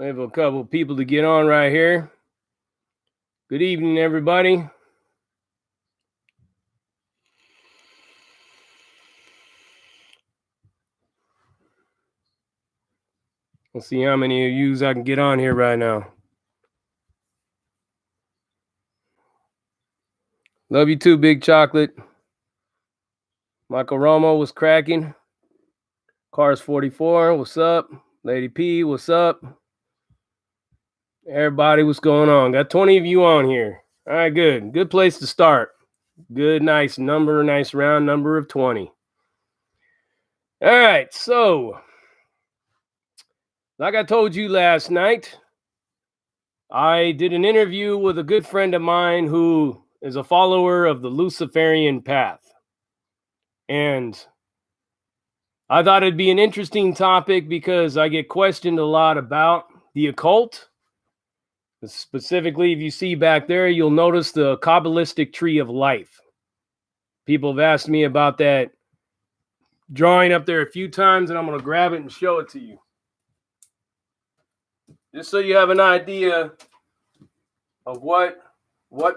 We have a couple people to get on right here. Good evening, everybody. Let's see how many of yous I can get on here right now. Love you too, Big Chocolate. Michael Romo was cracking. Cars 44, what's up? Lady P, what's up? Everybody, what's going on? Got 20 of you on here. All right, good. Good place to start. Good, nice number, nice round number of 20. All right, so like I told you last night, I did an interview with a good friend of mine who is a follower of the Luciferian path. And I thought it'd be an interesting topic because I get questioned a lot about the occult. Specifically, if you see back there, you'll notice the Kabbalistic tree of life. People have asked me about that drawing up there a few times, and I'm going to grab it and show it to you. Just so you have an idea of what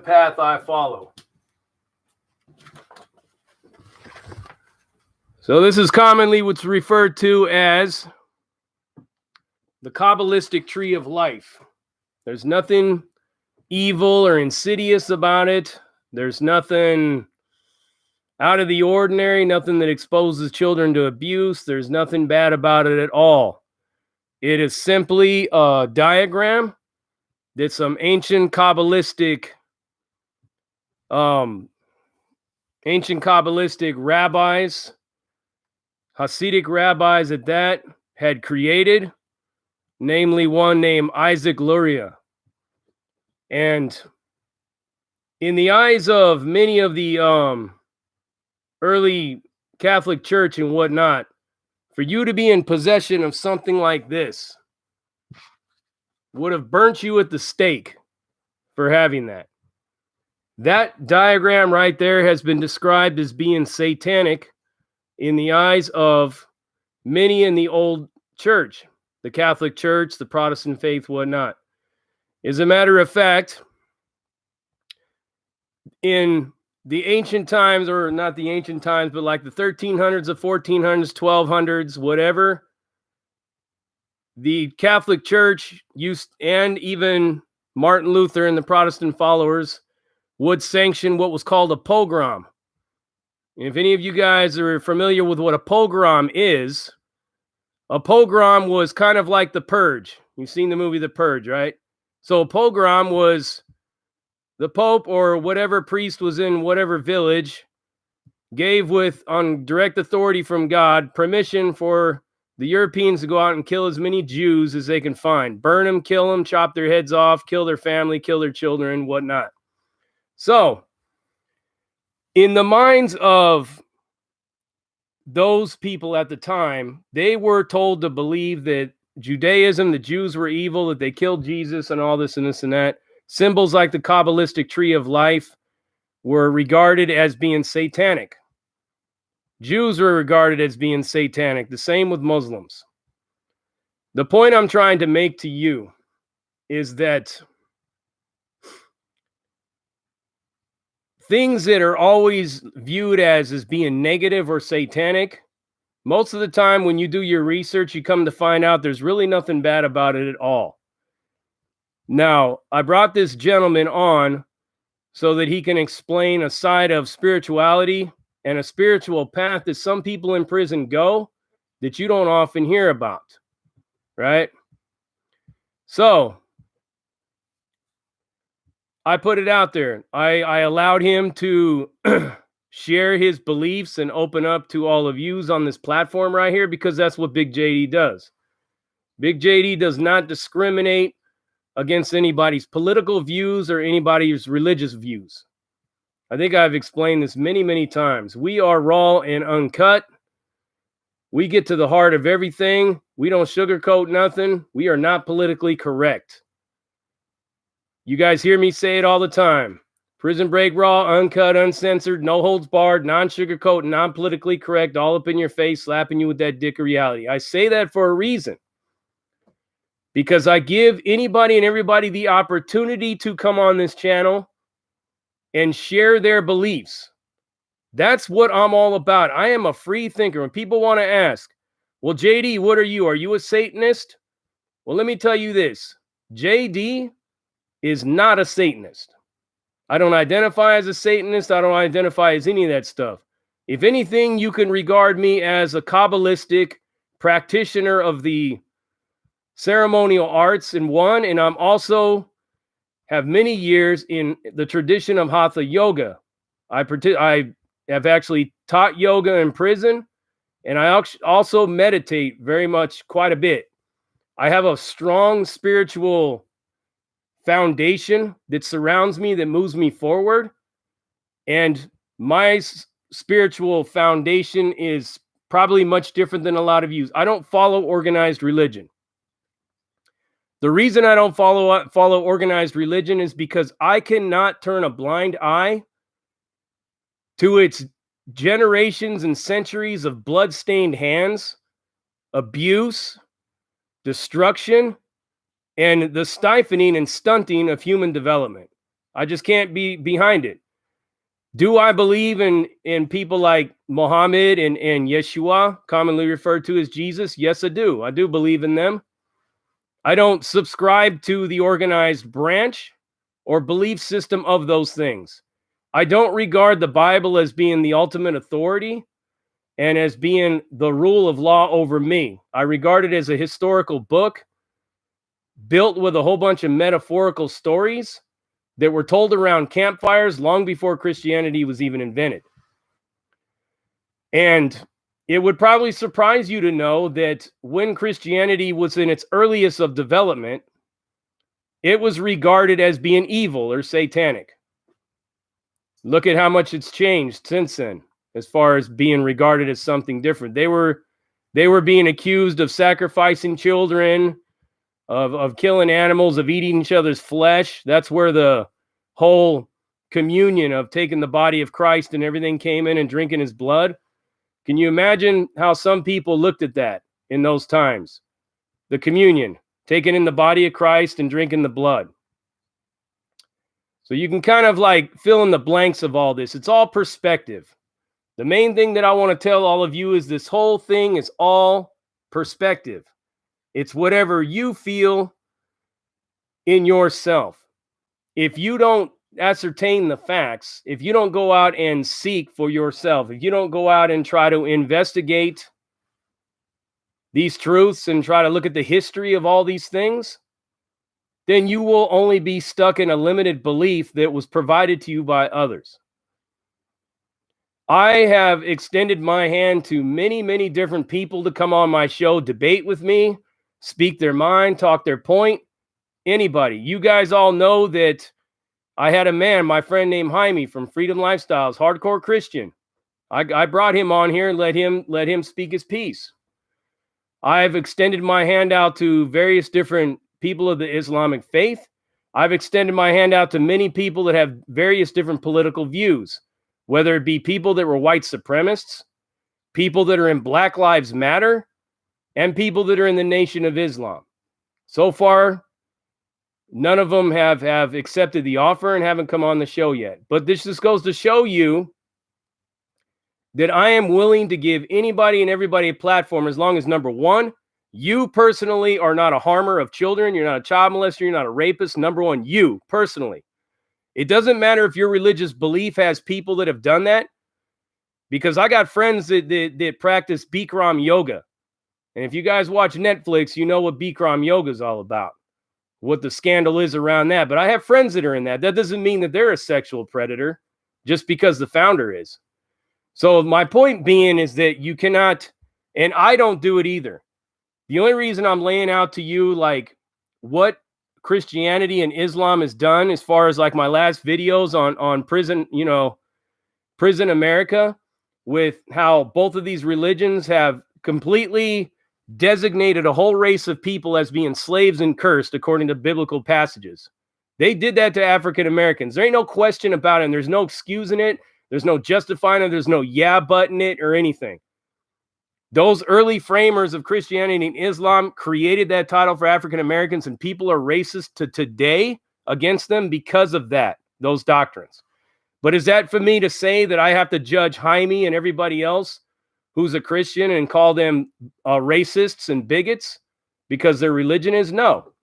path I follow. So this is commonly what's referred to as the Kabbalistic tree of life. There's nothing evil or insidious about it. There's nothing out of the ordinary, nothing that exposes children to abuse. There's nothing bad about it at all. It is simply a diagram that some ancient Kabbalistic rabbis, Hasidic rabbis at that, had created, namely one named Isaac Luria. And in the eyes of many of the early Catholic Church and whatnot, for you to be in possession of something like this would have burnt you at the stake for having that. That diagram right there has been described as being satanic in the eyes of many in the old church, the Catholic Church, the Protestant faith, whatnot. As a matter of fact, in the ancient times, or not the ancient times, but like the 1300s, the 1400s, 1200s, whatever, the Catholic Church used, and even Martin Luther and the Protestant followers would sanction what was called a pogrom. And if any of you guys are familiar with what a pogrom is, a pogrom was kind of like the Purge. You've seen the movie The Purge, right? So a pogrom was the Pope or whatever priest was in whatever village gave, with on direct authority from God, permission for the Europeans to go out and kill as many Jews as they can find. Burn them, kill them, chop their heads off, kill their family, kill their children, whatnot. So, in the minds of those people at the time, they were told to believe that Judaism, the Jews were evil, that they killed Jesus and all this and this and that. Symbols like the Kabbalistic tree of life were regarded as being satanic. Jews were regarded as being satanic. The same with Muslims. The point I'm trying to make to you is that things that are always viewed as being negative or satanic, most of the time when you do your research, you come to find out there's really nothing bad about it at all. Now, I brought this gentleman on so that he can explain a side of spirituality and a spiritual path that some people in prison go that you don't often hear about, right? So, I put it out there. I allowed him to share his beliefs and open up to all of yous on this platform right here, because that's what Big JD does. Big JD does not discriminate against anybody's political views or anybody's religious views. I think I've explained this many, many times. We are raw and uncut. We get to the heart of everything. We don't sugarcoat nothing. We are not politically correct. You guys hear me say it all the time. Prison Break raw, uncut, uncensored, no holds barred, non-sugarcoat, non-politically correct, all up in your face, slapping you with that dick of reality. I say that for a reason. because I give anybody and everybody the opportunity to come on this channel and share their beliefs. That's what I'm all about. I am a free thinker. When people want to ask, well, JD, what are you? Are you a Satanist? Well, let me tell you this. JD is not a Satanist. I don't identify as a Satanist. I don't identify as any of that stuff. If anything, you can regard me as a Kabbalistic practitioner of the ceremonial arts and I'm also have many years in the tradition of Hatha Yoga. I have actually taught yoga in prison, and I also meditate very much, quite a bit. I have a strong spiritual foundation that surrounds me, that moves me forward. And my spiritual foundation is probably much different than a lot of you. I don't follow organized religion. The reason I don't follow organized religion is because I cannot turn a blind eye to its generations and centuries of blood-stained hands, abuse, destruction, and the stifling and stunting of human development. I just can't be behind it. Do I believe in people like Muhammad and Yeshua, commonly referred to as Jesus? Yes, I do. I do believe in them. I don't subscribe to the organized branch or belief system of those things. I don't regard the Bible as being the ultimate authority and as being the rule of law over me. I regard it as a historical book built with a whole bunch of metaphorical stories that were told around campfires long before Christianity was even invented. And it would probably surprise you to know that when Christianity was in its earliest of development, it was regarded as being evil or satanic. Look at how much it's changed since then, as far as being regarded as something different. They were being accused of sacrificing children, of killing animals, of eating each other's flesh. That's where the whole communion of taking the body of Christ and everything came in, and drinking his blood. Can you imagine how some people looked at that in those times? The communion, taking in the body of Christ and drinking the blood. So you can kind of like fill in the blanks of all this. It's all perspective. The main thing that I want to tell all of you is this whole thing is all perspective. It's whatever you feel in yourself. If you don't ascertain the facts, if you don't go out and seek for yourself, if you don't go out and try to investigate these truths and try to look at the history of all these things, then you will only be stuck in a limited belief that was provided to you by others. I have extended my hand to many, many different people to come on my show, debate with me, speak their mind, talk their point. Anybody. You guys all know that I had a man, my friend named Jaime from Freedom Lifestyles, hardcore Christian. I brought him on here and let him speak his piece. I've extended my hand out to various different people of the Islamic faith. I've extended my hand out to many people that have various different political views, whether it be people that were white supremacists, people that are in Black Lives Matter, and people that are in the Nation of Islam. So far, none of them have accepted the offer and haven't come on the show yet. But this just goes to show you that I am willing to give anybody and everybody a platform as long as, number one, you personally are not a harmer of children. You're not a child molester. You're not a rapist. Number one, you personally. It doesn't matter if your religious belief has people that have done that, because I got friends that practice Bikram yoga. And if you guys watch Netflix, you know what Bikram yoga is all about, what the scandal is around that. But I have friends that are in that. That doesn't mean that they're a sexual predator just because the founder is. So my point being is that you cannot, and I don't do it either. The only reason I'm laying out to you like what Christianity and Islam has done, as far as like my last videos on prison, prison America, with how both of these religions have completely designated a whole race of people as being slaves and cursed according to biblical passages. They did that to African Americans. There ain't no question about it, and there's no excusing it. There's no justifying it. There's no yeah button it or anything. Those early framers of Christianity and Islam created that title for African Americans, and people are racist to today against them because of that, those doctrines. But is that for me to say that I have to judge Jaime and everybody else who's a Christian and call them racists and bigots because their religion is? No.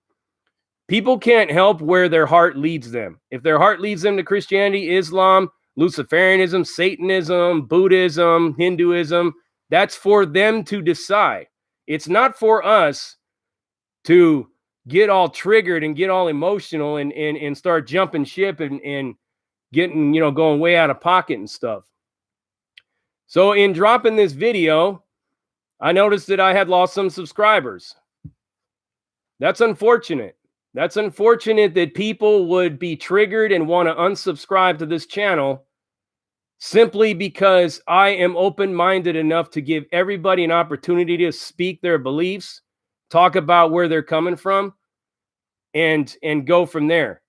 People can't help where their heart leads them. If their heart leads them to Christianity, Islam, Luciferianism, Satanism, Buddhism, Hinduism, that's for them to decide. It's not for us to get all triggered and get all emotional and start jumping ship and getting, going way out of pocket and stuff. So in dropping this video, I noticed that I had lost some subscribers. That's unfortunate. That's unfortunate that people would be triggered and want to unsubscribe to this channel simply because I am open-minded enough to give everybody an opportunity to speak their beliefs, talk about where they're coming from, and go from there.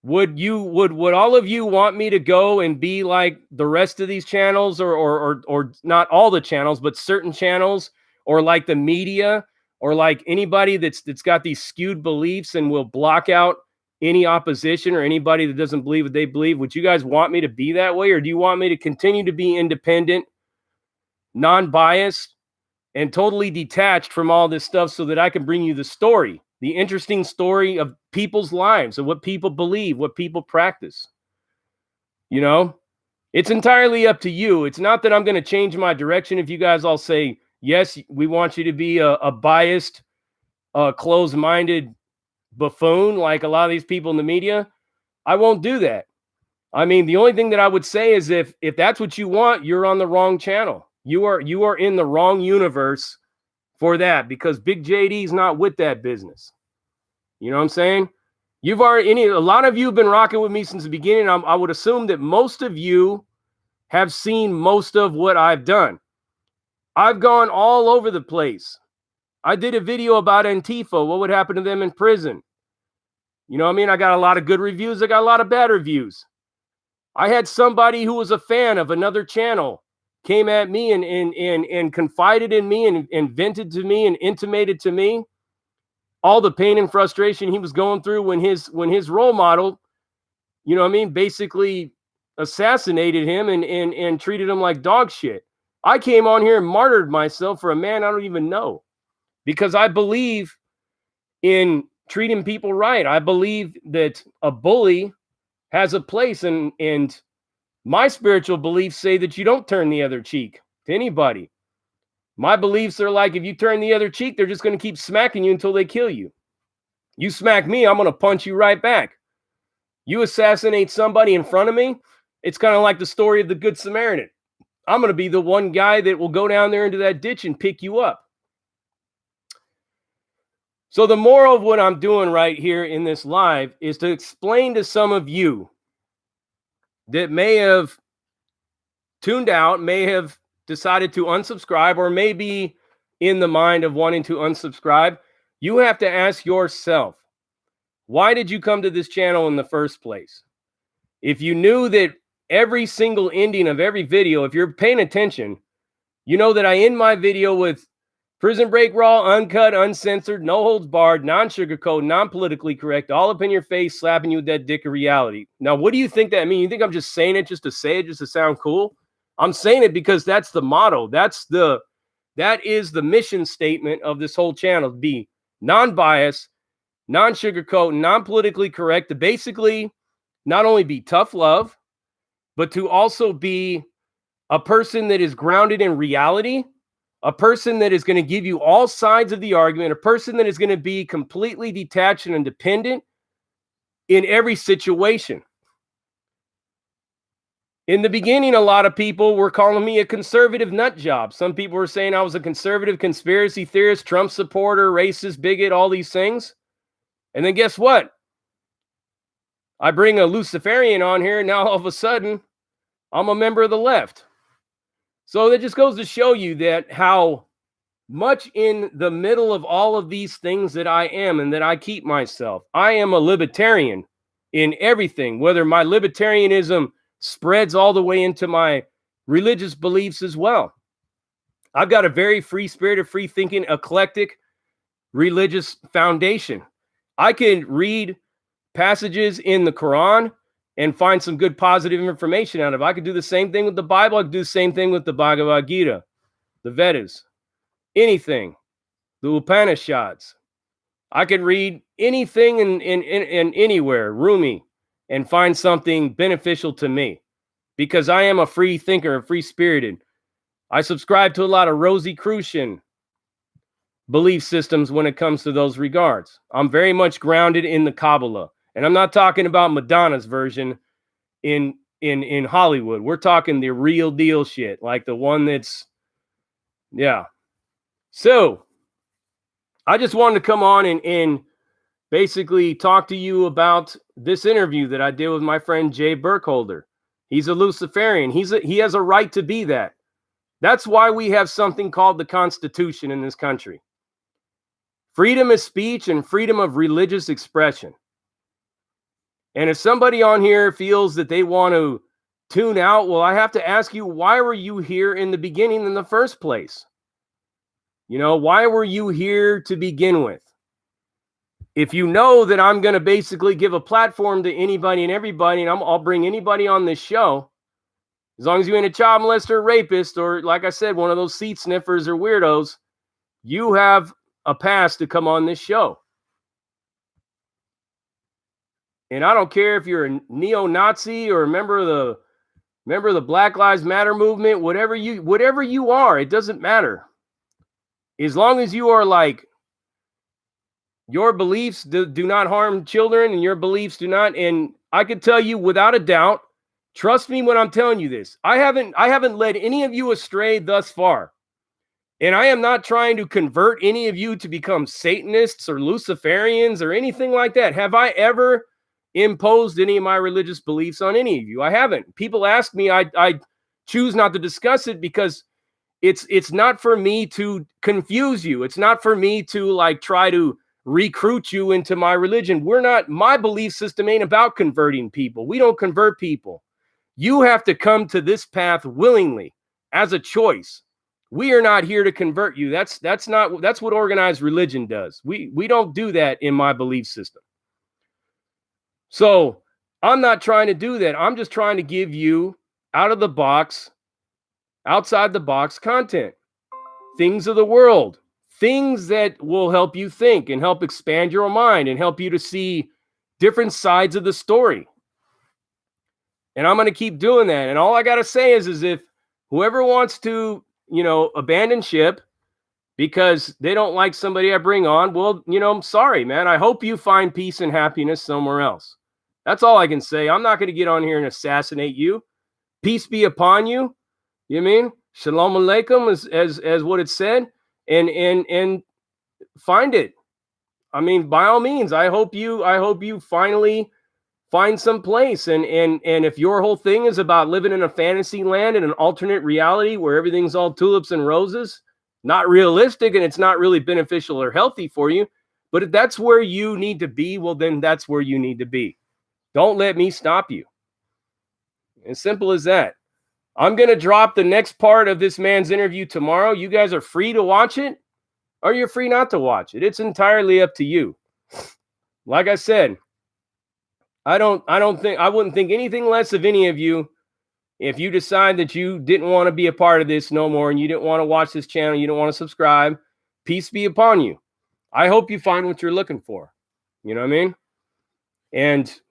Would all of you want me to go and be like the rest of these channels, or not all the channels, but certain channels, or like the media, or like anybody that's got these skewed beliefs and will block out any opposition or anybody that doesn't believe what they believe? Would you guys want me to be that way, or do you want me to continue to be independent, non-biased, and totally detached from all this stuff so that I can bring you the story, the interesting story of people's lives, of what people believe, what people practice? It's entirely up to you. It's not that I'm going to change my direction if you guys all say, yes, we want you to be a biased, closed-minded buffoon like a lot of these people in the media. I won't do that. I mean, the only thing that I would say is if that's what you want, you're on the wrong channel. You are in the wrong universe for that, because Big JD's not with that business. You know what I'm saying? A lot of you have been rocking with me since the beginning. I would assume that most of you have seen most of what I've done. I've gone all over the place. I did a video about Antifa, what would happen to them in prison. You know what I mean? I got a lot of good reviews. I got a lot of bad reviews. I had somebody who was a fan of another channel came at me and confided in me and vented to me and intimated to me all the pain and frustration he was going through when his role model, basically assassinated him and treated him like dog shit. I came on here and martyred myself for a man I don't even know, because I believe in treating people right. I believe that a bully has a place, and my spiritual beliefs say that you don't turn the other cheek to anybody. My beliefs are like, if you turn the other cheek, they're just going to keep smacking you until they kill you. You smack me, I'm going to punch you right back. You assassinate somebody in front of me, it's kind of like the story of the Good Samaritan. I'm going to be the one guy that will go down there into that ditch and pick you up. So the moral of what I'm doing right here in this live is to explain to some of you that may have tuned out, may have decided to unsubscribe, or may be in the mind of wanting to unsubscribe. You have to ask yourself, why did you come to this channel in the first place? If you knew that every single ending of every video, if you're paying attention, you know that I end my video with Prison Break Raw, uncut, uncensored, no holds barred, non-sugarcoat, non-politically correct, all up in your face, slapping you with that dick of reality. Now, what do you think that means? You think I'm just saying it just to say it, just to sound cool? I'm saying it because that's the motto. That is the mission statement of this whole channel, to be non-biased, non-sugarcoat, non-politically correct, to basically not only be tough love, but to also be a person that is grounded in reality, a person that is going to give you all sides of the argument, a person that is going to be completely detached and independent in every situation. In the beginning, a lot of people were calling me a conservative nut job. Some people were saying I was a conservative conspiracy theorist, Trump supporter, racist, bigot, all these things. And then guess what? I bring a Luciferian on here, and now all of a sudden, I'm a member of the left. So that just goes to show you that how much in the middle of all of these things that I am and that I keep myself. I am a libertarian in everything, whether my libertarianism spreads all the way into my religious beliefs as well. I've got a very free-spirited, free-thinking, eclectic religious foundation. I can read passages in the Quran and find some good positive information out of it. I could do the same thing with the Bible. I could do the same thing with the Bhagavad Gita, the Vedas, anything, the Upanishads. I can read anything in anywhere, Rumi, and find something beneficial to me because I am a free thinker, free-spirited. I subscribe to a lot of Rosicrucian belief systems when it comes to those regards. I'm very much grounded in the Kabbalah. And I'm not talking about Madonna's version in Hollywood. We're talking the real deal shit, like the one that's, yeah. So I just wanted to come on and basically talk to you about this interview that I did with my friend Jay Burkholder. He's a Luciferian. He has a right to be that. That's why we have something called the Constitution in this country. Freedom of speech and freedom of religious expression. And if somebody on here feels that they want to tune out, well, I have to ask you, why were you here in the beginning in the first place? You know, why were you here to begin with? If you know that I'm going to basically give a platform to anybody and everybody, and I'll bring anybody on this show, as long as you ain't a child molester or rapist, or like I said, one of those seat sniffers or weirdos, you have a pass to come on this show. And I don't care if you're a neo-Nazi or a member of the Black Lives Matter movement, whatever you are, it doesn't matter. As long as you are like, your beliefs do not harm children and your beliefs do not. And I can tell you without a doubt, trust me when I'm telling you this, I haven't led any of you astray thus far. And I am not trying to convert any of you to become Satanists or Luciferians or anything like that. Have I ever imposed any of my religious beliefs on any of you? I haven't. People ask me, I choose not to discuss it because it's not for me to confuse you. It's not for me to like try to recruit you into my religion. My belief system ain't about converting people. We don't convert people. You have to come to this path willingly as a choice. We are not here to convert you. That's what organized religion does. We don't do that in my belief system. So I'm not trying to do that. I'm just trying to give you outside the box content, things of the world, things that will help you think and help expand your mind and help you to see different sides of the story. And I'm going to keep doing that. And all I got to say is if whoever wants to, abandon ship because they don't like somebody I bring on, well, I'm sorry, man. I hope you find peace and happiness somewhere else. That's all I can say. I'm not going to get on here and assassinate you. Peace be upon you. You mean? Shalom Aleichem as what it said. And find it. I mean, by all means, I hope you finally find some place. And if your whole thing is about living in a fantasy land in an alternate reality where everything's all tulips and roses, not realistic, and it's not really beneficial or healthy for you, but if that's where you need to be, well, then that's where you need to be. Don't let me stop you. As simple as that. I'm going to drop the next part of this man's interview tomorrow. You guys are free to watch it, or you're free not to watch it. It's entirely up to you. Like I said, I wouldn't think anything less of any of you if you decide that you didn't want to be a part of this no more and you didn't want to watch this channel, you don't want to subscribe. Peace be upon you. I hope you find what you're looking for. You know what I mean? And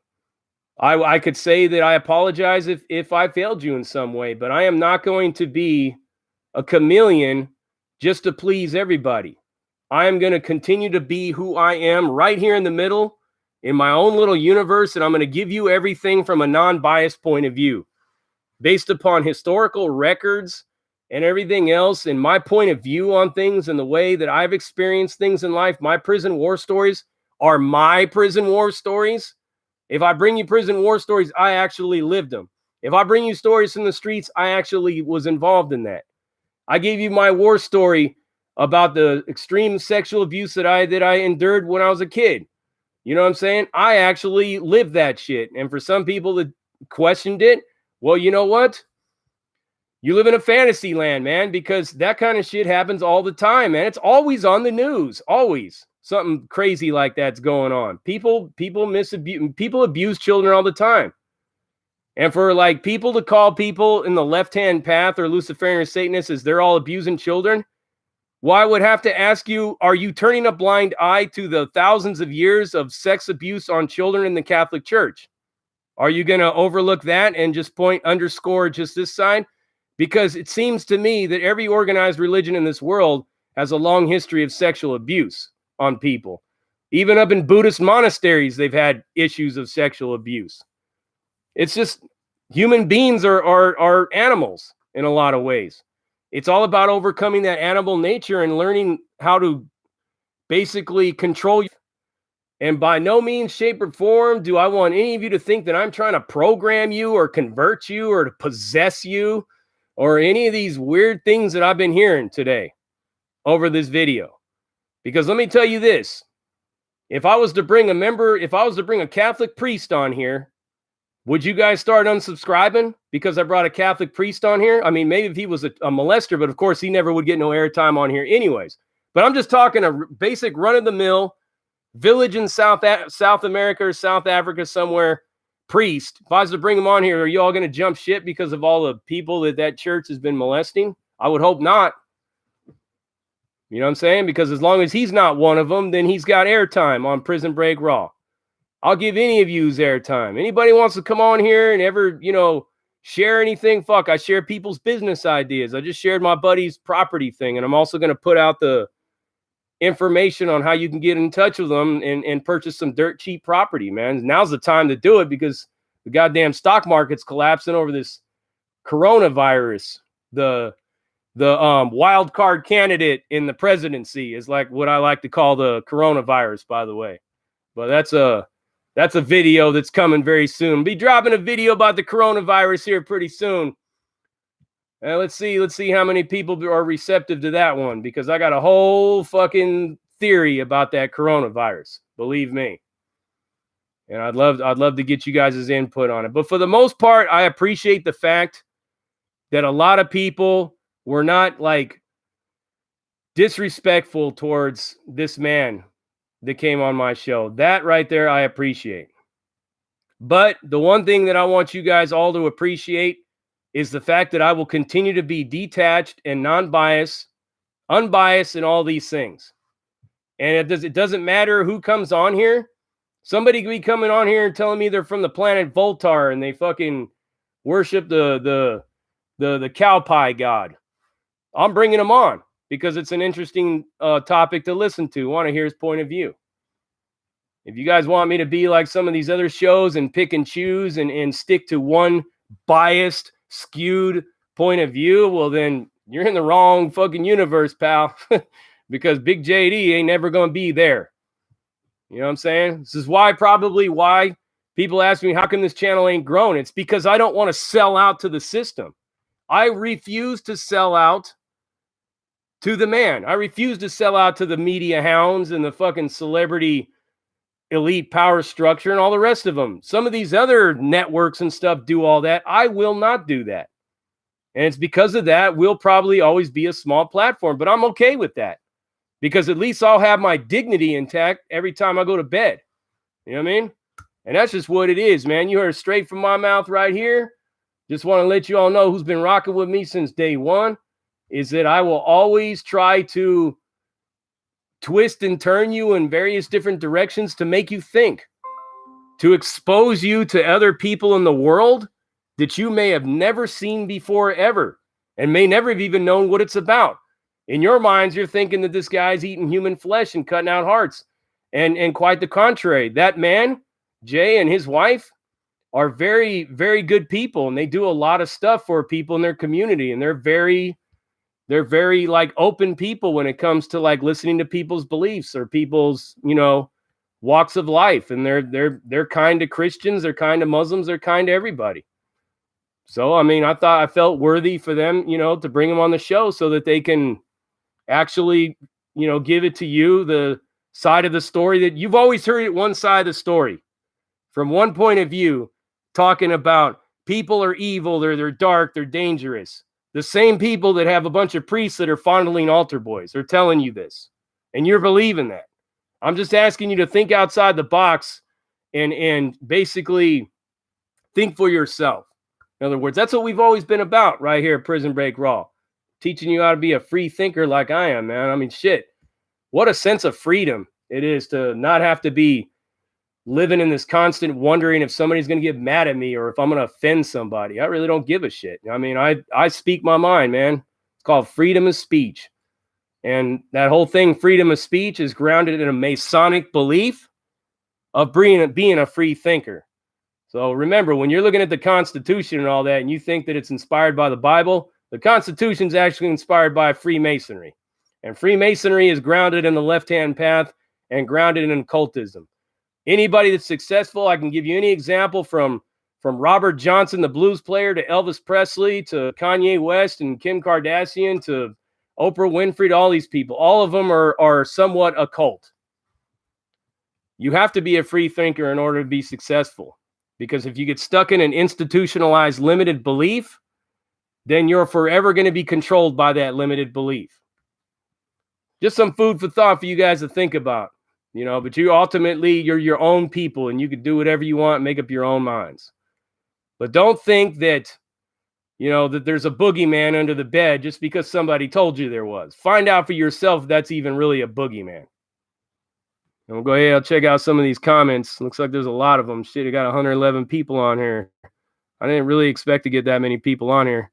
I could say that I apologize if I failed you in some way, but I am not going to be a chameleon just to please everybody. I am going to continue to be who I am right here in the middle in my own little universe, and I'm going to give you everything from a non-biased point of view based upon historical records and everything else and my point of view on things and the way that I've experienced things in life. My prison war stories are my prison war stories. If I bring you prison war stories, I actually lived them. If I bring you stories from the streets, I actually was involved in that. I gave you my war story about the extreme sexual abuse that I endured when I was a kid. You know what I'm saying? I actually lived that shit. And for some people that questioned it, well, you know what? You live in a fantasy land, man, because that kind of shit happens all the time, man. It's always on the news, always. Something crazy like that's going on. People abuse children all the time. And for like people to call people in the left-hand path or Luciferian or Satanists as they're all abusing children, well, I would have to ask you, are you turning a blind eye to the thousands of years of sex abuse on children in the Catholic Church? Are you going to overlook that and just underscore just this side? Because it seems to me that every organized religion in this world has a long history of sexual abuse on people. Even up in Buddhist monasteries, they've had issues of sexual abuse. It's just human beings are animals in a lot of ways. It's all about overcoming that animal nature and learning how to basically control. And by no means, shape, or form do I want any of you to think that I'm trying to program you or convert you or to possess you or any of these weird things that I've been hearing today over this video. Because let me tell you this, if I was to bring a Catholic priest on here, would you guys start unsubscribing because I brought a Catholic priest on here? I mean, maybe if he was a molester, but of course he never would get no airtime on here anyways. But I'm just talking a basic run-of-the-mill village in South America or South Africa somewhere priest. If I was to bring him on here, are you all going to jump ship because of all the people that church has been molesting? I would hope not. You know what I'm saying? Because as long as he's not one of them, then he's got airtime on Prison Break Raw. I'll give any of you's airtime. Anybody wants to come on here and ever, share anything? Fuck, I share people's business ideas. I just shared my buddy's property thing, and I'm also going to put out the information on how you can get in touch with them and purchase some dirt cheap property, man. Now's the time to do it because the goddamn stock market's collapsing over this coronavirus. The wild card candidate in the presidency is like what I like to call the coronavirus, by the way. But that's a video that's coming very soon. Be dropping a video about the coronavirus here pretty soon. And let's see how many people are receptive to that one, because I got a whole fucking theory about that coronavirus. Believe me. And I'd love to get you guys' input on it. But for the most part, I appreciate the fact that a lot of people were not like disrespectful towards this man that came on my show. That right there, I appreciate. But the one thing that I want you guys all to appreciate is the fact that I will continue to be detached and unbiased in all these things. And it doesn't matter who comes on here. Somebody could be coming on here and telling me they're from the planet Voltar and they fucking worship the cow pie god. I'm bringing them on because it's an interesting topic to listen to. Want to hear his point of view. If you guys want me to be like some of these other shows and pick and choose and stick to one biased, skewed point of view, well, then you're in the wrong fucking universe, pal. Because Big JD ain't never going to be there. You know what I'm saying? This is why people ask me, how come this channel ain't grown? It's because I don't want to sell out to the system. I refuse to sell out to the man. I refuse to sell out to the media hounds and the fucking celebrity elite power structure and all the rest of them. Some of these other networks and stuff do all that. I will not do that. And it's because of that, we'll probably always be a small platform, but I'm okay with that because at least I'll have my dignity intact every time I go to bed. You know what I mean? And that's just what it is, man. You heard straight from my mouth right here. Just want to let you all know who's been rocking with me since day one is that I will always try to twist and turn you in various different directions to make you think, to expose you to other people in the world that you may have never seen before ever and may never have even known what it's about. In your minds, you're thinking that this guy's eating human flesh and cutting out hearts. And quite the contrary. That man, Jay, and his wife are very, very good people. And they do a lot of stuff for people in their community. And they're very like open people when it comes to like listening to people's beliefs or people's, walks of life. And they're kind to Christians. They're kind to Muslims. They're kind to everybody. So, I mean, I felt worthy for them, to bring them on the show so that they can actually, give it to you, the side of the story that you've always heard it, one side of the story from one point of view, talking about people are evil, they're dark, they're dangerous. The same people that have a bunch of priests that are fondling altar boys are telling you this, and you're believing that. I'm just asking you to think outside the box and basically think for yourself. In other words, that's what we've always been about right here at Prison Break Raw. Teaching you how to be a free thinker like I am, man. I mean, shit. What a sense of freedom it is to not have to be living in this constant wondering if somebody's going to get mad at me or if I'm going to offend somebody. I really don't give a shit. I mean, I speak my mind, man. It's called freedom of speech. And that whole thing, freedom of speech, is grounded in a Masonic belief of being a free thinker. So remember, when you're looking at the Constitution and all that, and you think that it's inspired by the Bible, the Constitution is actually inspired by Freemasonry. And Freemasonry is grounded in the left-hand path and grounded in occultism. Anybody that's successful, I can give you any example from Robert Johnson, the blues player, to Elvis Presley, to Kanye West and Kim Kardashian, to Oprah Winfrey, to all these people. All of them are somewhat occult. You have to be a free thinker in order to be successful. Because if you get stuck in an institutionalized limited belief, then you're forever going to be controlled by that limited belief. Just some food for thought for you guys to think about. But you're your own people and you can do whatever you want, make up your own minds. But don't think that, that there's a boogeyman under the bed just because somebody told you there was. Find out for yourself if that's even really a boogeyman. And we'll go ahead and check out some of these comments. Looks like there's a lot of them. Shit, I got 111 people on here. I didn't really expect to get that many people on here.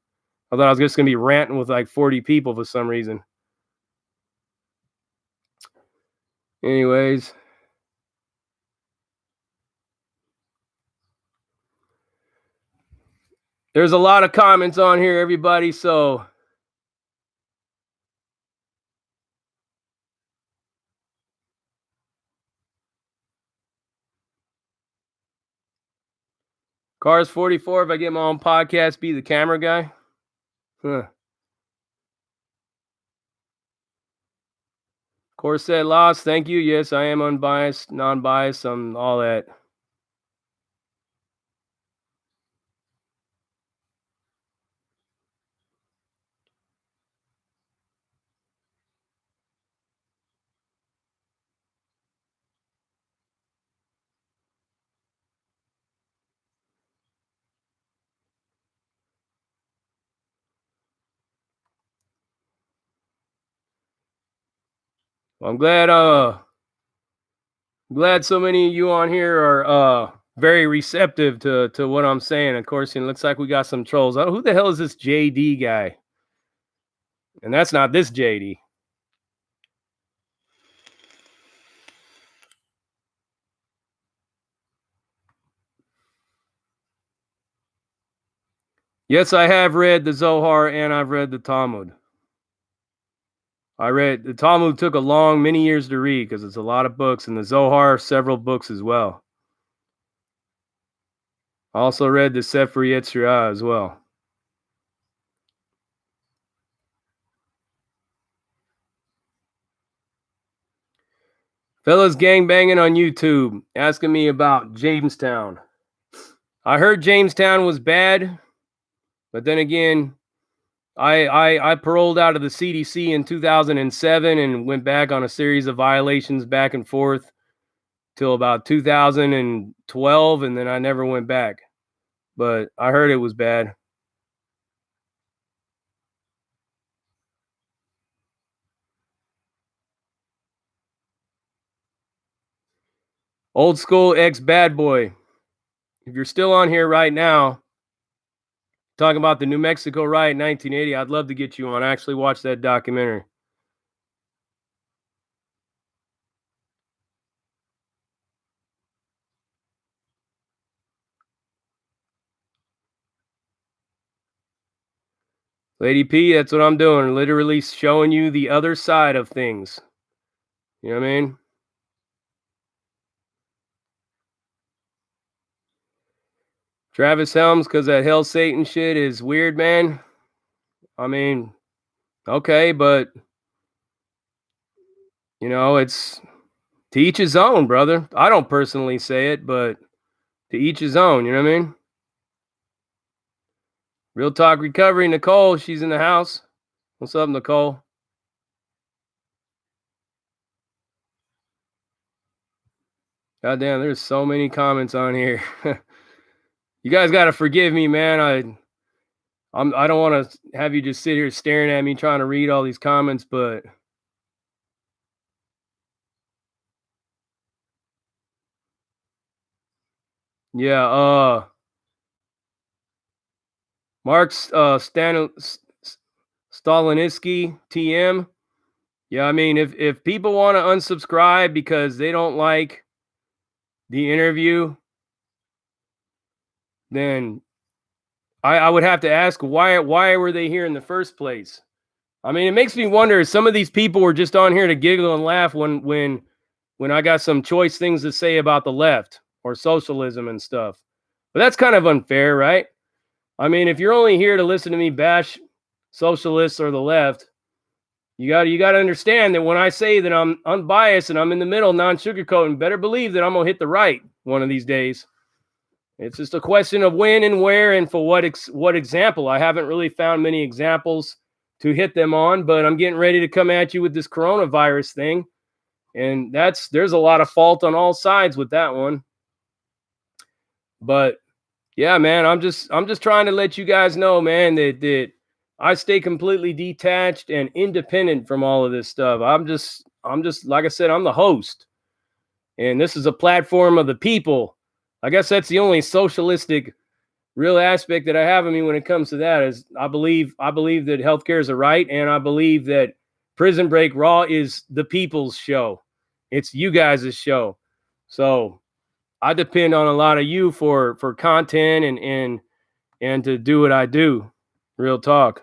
I thought I was just going to be ranting with like 40 people for some reason. Anyways. There's a lot of comments on here, everybody, so Cars 44, if I get my own podcast, be the camera guy. Corset Lost, thank you. Yes, I am unbiased, non-biased, all that. Well, I'm glad so many of you on here are very receptive to what I'm saying. Of course, it looks like we got some trolls. Oh, who the hell is this JD guy? And that's not this JD. Yes, I have read the Zohar and I've read the Talmud. I read the Talmud, took many years to read because it's a lot of books, and the Zohar, several books as well. I also read the Sefer Yetzirah as well. Fellas gangbanging on YouTube, asking me about Jamestown. I heard Jamestown was bad, but then again, I paroled out of the CDC in 2007 and went back on a series of violations back and forth till about 2012, and then I never went back. But I heard it was bad. Old school ex bad boy. If you're still on here right now, talking about the New Mexico riot in 1980, I'd love to get you on. I actually watched that documentary. Lady P, that's what I'm doing. Literally showing you the other side of things. You know what I mean? Travis Helms, because that Hell Satan shit is weird, man. I mean, okay, but it's to each his own, brother. I don't personally say it, but to each his own, you know what I mean? Real Talk Recovery, Nicole, she's in the house. What's up, Nicole? God damn, there's so many comments on here. You guys got to forgive me, man. I don't want to have you just sit here staring at me trying to read all these comments, but yeah, Mark Staliniski TM. Yeah, I mean, if people want to unsubscribe because they don't like the interview, then I would have to ask why were they here in the first place? I mean, it makes me wonder if some of these people were just on here to giggle and laugh when I got some choice things to say about the left or socialism and stuff. But that's kind of unfair, right? I mean, if you're only here to listen to me bash socialists or the left, you got to understand that when I say that I'm unbiased and I'm in the middle, non-sugarcoating, better believe that I'm gonna hit the right one of these days. It's just a question of when and where and for what example. I haven't really found many examples to hit them on, but I'm getting ready to come at you with this coronavirus thing, and there's a lot of fault on all sides with that one. But yeah, man, I'm just trying to let you guys know, man, that I stay completely detached and independent from all of this stuff. I'm just like I said, I'm the host, and this is a platform of the people. I guess that's the only socialistic real aspect that I have in me when it comes to that is I believe that healthcare is a right, and I believe that Prison Break Raw is the people's show. It's you guys' show. So I depend on a lot of you for content and to do what I do. Real talk.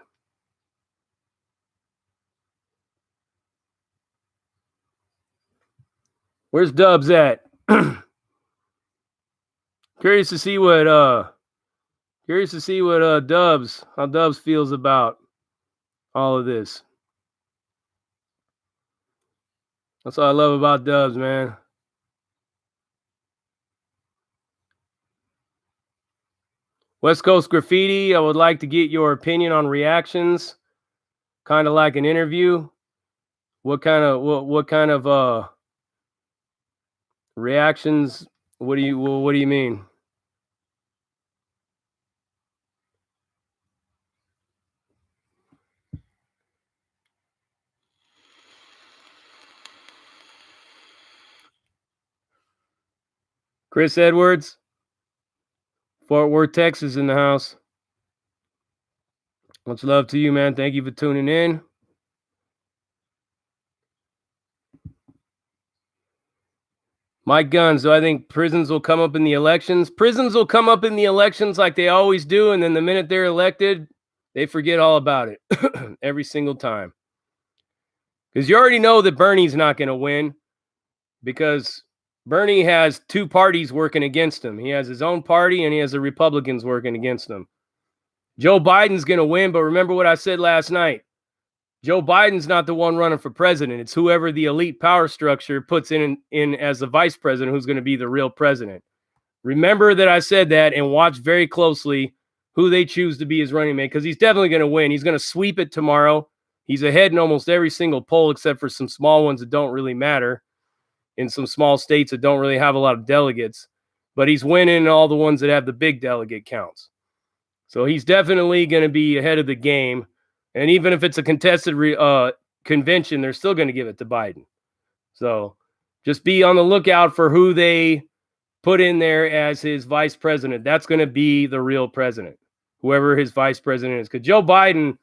Where's Dubs at? Curious to see what how Dubs feels about all of this. That's what I love about Dubs, man. West Coast Graffiti, I would like to get your opinion on reactions, kind of like an interview. What kind of reactions? What do you mean? Chris Edwards, Fort Worth, Texas, in the house. Much love to you, man. Thank you for tuning in. Mike Guns, do I think prisons will come up in the elections? Prisons will come up in the elections like they always do, and then the minute they're elected, they forget all about it every single time. Because you already know that Bernie's not going to win because Bernie has two parties working against him. He has his own party and he has the Republicans working against him. Joe Biden's going to win, but remember what I said last night. Joe Biden's not the one running for president. It's whoever the elite power structure puts in as the vice president who's going to be the real president. Remember that I said that and watch very closely who they choose to be his running mate because he's definitely going to win. He's going to sweep it tomorrow. He's ahead in almost every single poll except for some small ones that don't really matter in some small states that don't really have a lot of delegates. But he's winning in all the ones that have the big delegate counts. So he's definitely going to be ahead of the game. And even if it's a contested convention, they're still going to give it to Biden. So just be on the lookout for who they put in there as his vice president. That's going to be the real president, whoever his vice president is. Because Joe Biden,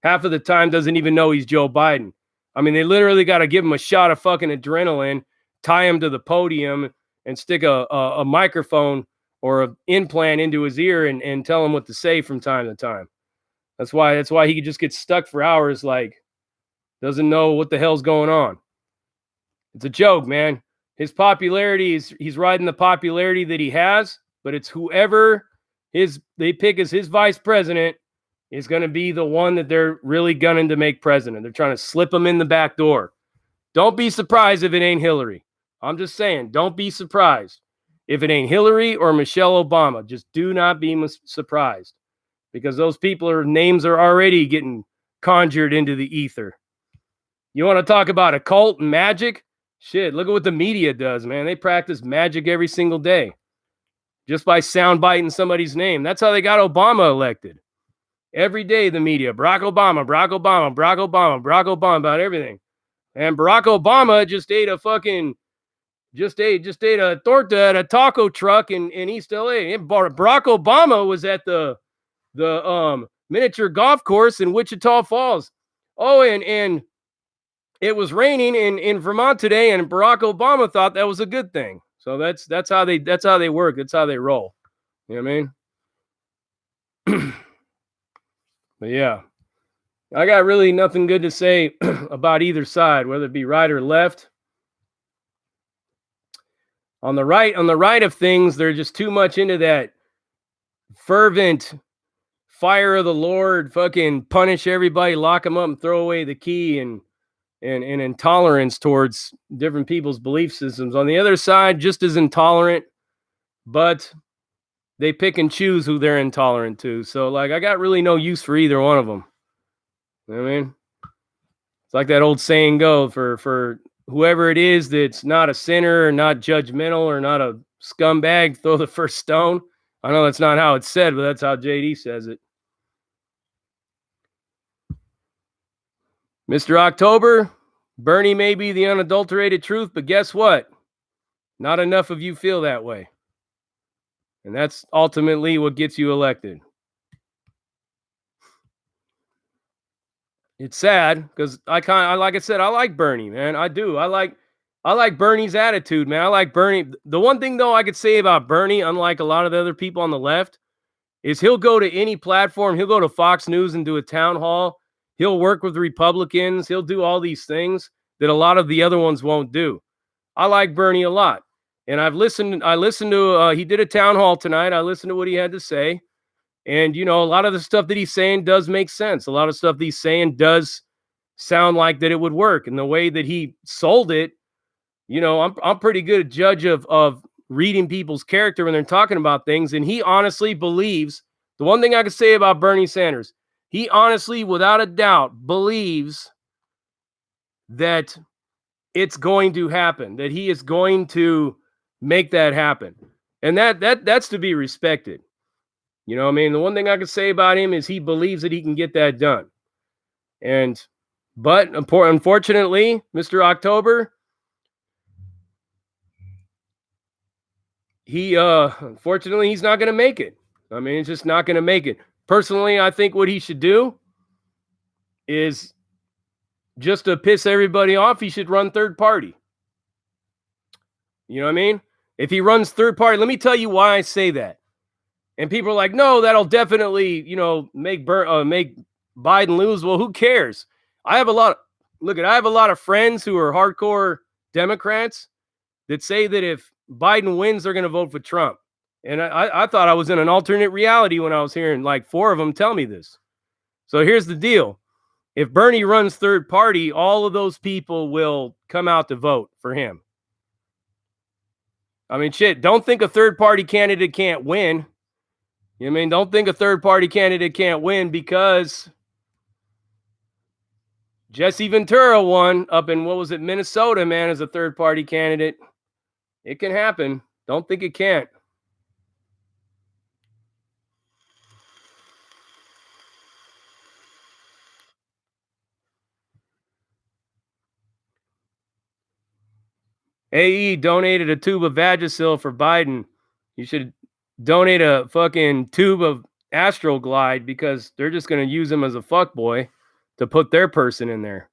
half of the time, doesn't even know he's Joe Biden. I mean, they literally got to give him a shot of fucking adrenaline, tie him to the podium, and stick a microphone or an implant into his ear and tell him what to say from time to time. That's why he could just get stuck for hours, like doesn't know what the hell's going on. It's a joke, man. His popularity he's riding the popularity that he has, but it's whoever they pick as his vice president is going to be the one that they're really gunning to make president. They're trying to slip him in the back door. Don't be surprised if it ain't Hillary. I'm just saying, don't be surprised if it ain't Hillary or Michelle Obama. Just do not be surprised. because those names are already getting conjured into the ether. You want to talk about occult and magic? Shit, look at what the media does, man. They practice magic every single day just by soundbiting somebody's name. That's how they got Obama elected. Every day, the media, Barack Obama, Barack Obama, Barack Obama, Barack Obama, about everything. And Barack Obama just ate a torta at a taco truck in East LA. Barack Obama was at the miniature golf course in Wichita Falls. Oh, and it was raining in Vermont today, and Barack Obama thought that was a good thing. So that's how they work. That's how they roll. You know what I mean? But yeah, I got really nothing good to say about either side, whether it be right or left. On the right of things, they're just too much into that fervent fire of the Lord, fucking punish everybody, lock them up, and throw away the key, and intolerance towards different people's belief systems. On the other side, just as intolerant, but they pick and choose who they're intolerant to. So, like, I got really no use for either one of them. You know what I mean? It's like that old saying go, for whoever it is that's not a sinner or not judgmental or not a scumbag, throw the first stone. I know that's not how it's said, but that's how JD says it. Mr. October, Bernie may be the unadulterated truth, but guess what? Not enough of you feel that way. And that's ultimately what gets you elected. It's sad because like I said, I like Bernie, man. I do. I like Bernie's attitude, man. I like Bernie. The one thing though I could say about Bernie, unlike a lot of the other people on the left, is he'll go to any platform. He'll go to Fox News and do a town hall. He'll work with Republicans. He'll do all these things that a lot of the other ones won't do. I like Bernie a lot. And I listened to, he did a town hall tonight. I listened to what he had to say. And, you know, a lot of the stuff that he's saying does make sense. A lot of stuff that he's saying does sound like that it would work. And the way that he sold it, you know, I'm pretty good at judge of reading people's character when they're talking about things. And he honestly believes, the one thing I could say about Bernie Sanders, he honestly, without a doubt, believes that it's going to happen, that he is going to make that happen. And that's to be respected. You know what I mean? The one thing I can say about him is he believes that he can get that done. But unfortunately, Mr. October, unfortunately, he's not going to make it. I mean, it's just not going to make it. Personally, I think what he should do is, just to piss everybody off, he should run third party. You know what I mean? If he runs third party, let me tell you why I say that. And people are like, no, that'll definitely, you know, make Biden lose. Well, who cares? I have a lot of friends who are hardcore Democrats that say that if Biden wins, they're going to vote for Trump. And I thought I was in an alternate reality when I was hearing like 4 of them tell me this. So here's the deal. If Bernie runs third party, all of those people will come out to vote for him. I mean, shit, don't think a third party candidate can't win. You know what I mean? Don't think a third party candidate can't win because Jesse Ventura won up in, what was it, Minnesota, man, as a third party candidate. It can happen. Don't think it can't. AE donated a tube of Vagisil for Biden. You should donate a fucking tube of Astroglide because they're just going to use him as a fuckboy to put their person in there.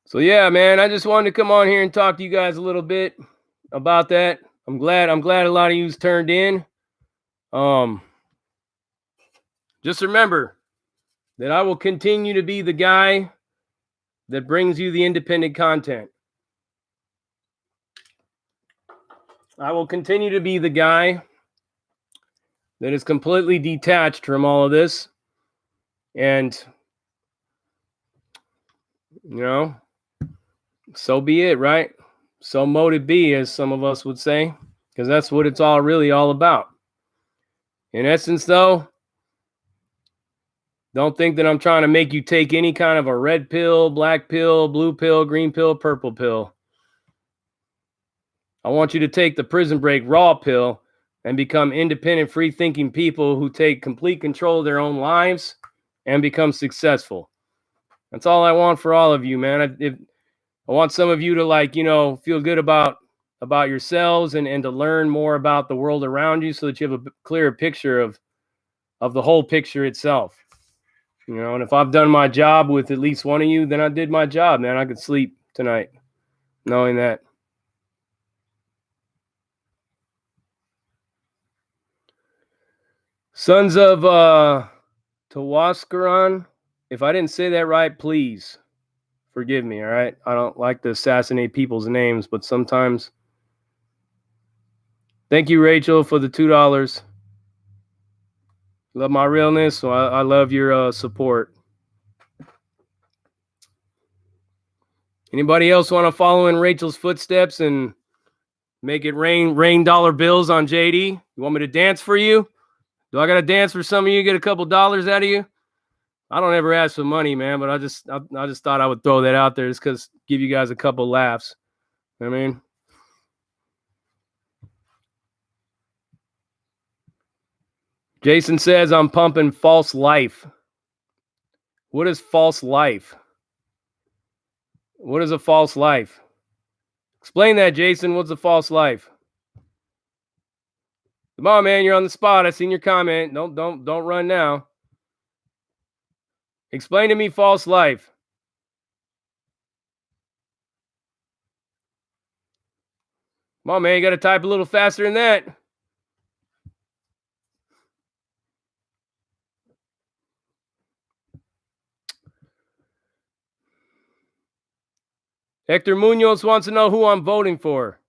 So yeah, man, I just wanted to come on here and talk to you guys a little bit about that. I'm glad a lot of you's turned in. Just remember that I will continue to be the guy that brings you the independent content. I will continue to be the guy that is completely detached from all of this. And, you know, so be it, right? So mote it be, as some of us would say, because that's what it's all really all about. In essence, though, don't think that I'm trying to make you take any kind of a red pill, black pill, blue pill, green pill, purple pill. I want you to take the Prison Break raw pill and become independent, free-thinking people who take complete control of their own lives and become successful. That's all I want for all of you, man. I want some of you to feel good about yourselves and to learn more about the world around you so that you have a clearer picture of the whole picture itself. And if I've done my job with at least one of you, then I did my job, man. I could sleep tonight knowing that. Sons of Tawaskaran, if I didn't say that right, please forgive me, all right? I don't like to assassinate people's names, but sometimes. Thank you, Rachel, for the $2. Love my realness, so I love your support. Anybody else want to follow in Rachel's footsteps and make it rain dollar bills on JD? You want me to dance for you? Do I got to dance for some of you, get a couple dollars out of you? I don't ever ask for money, man, but I just thought I would throw that out there just because give you guys a couple laughs. I mean, Jason says I'm pumping false life. What is false life? What is a false life? Explain that, Jason. What's a false life? Come on, man. You're on the spot. I seen your comment. Don't run now. Explain to me false life. Come on, man. You got to type a little faster than that. Hector Munoz wants to know who I'm voting for.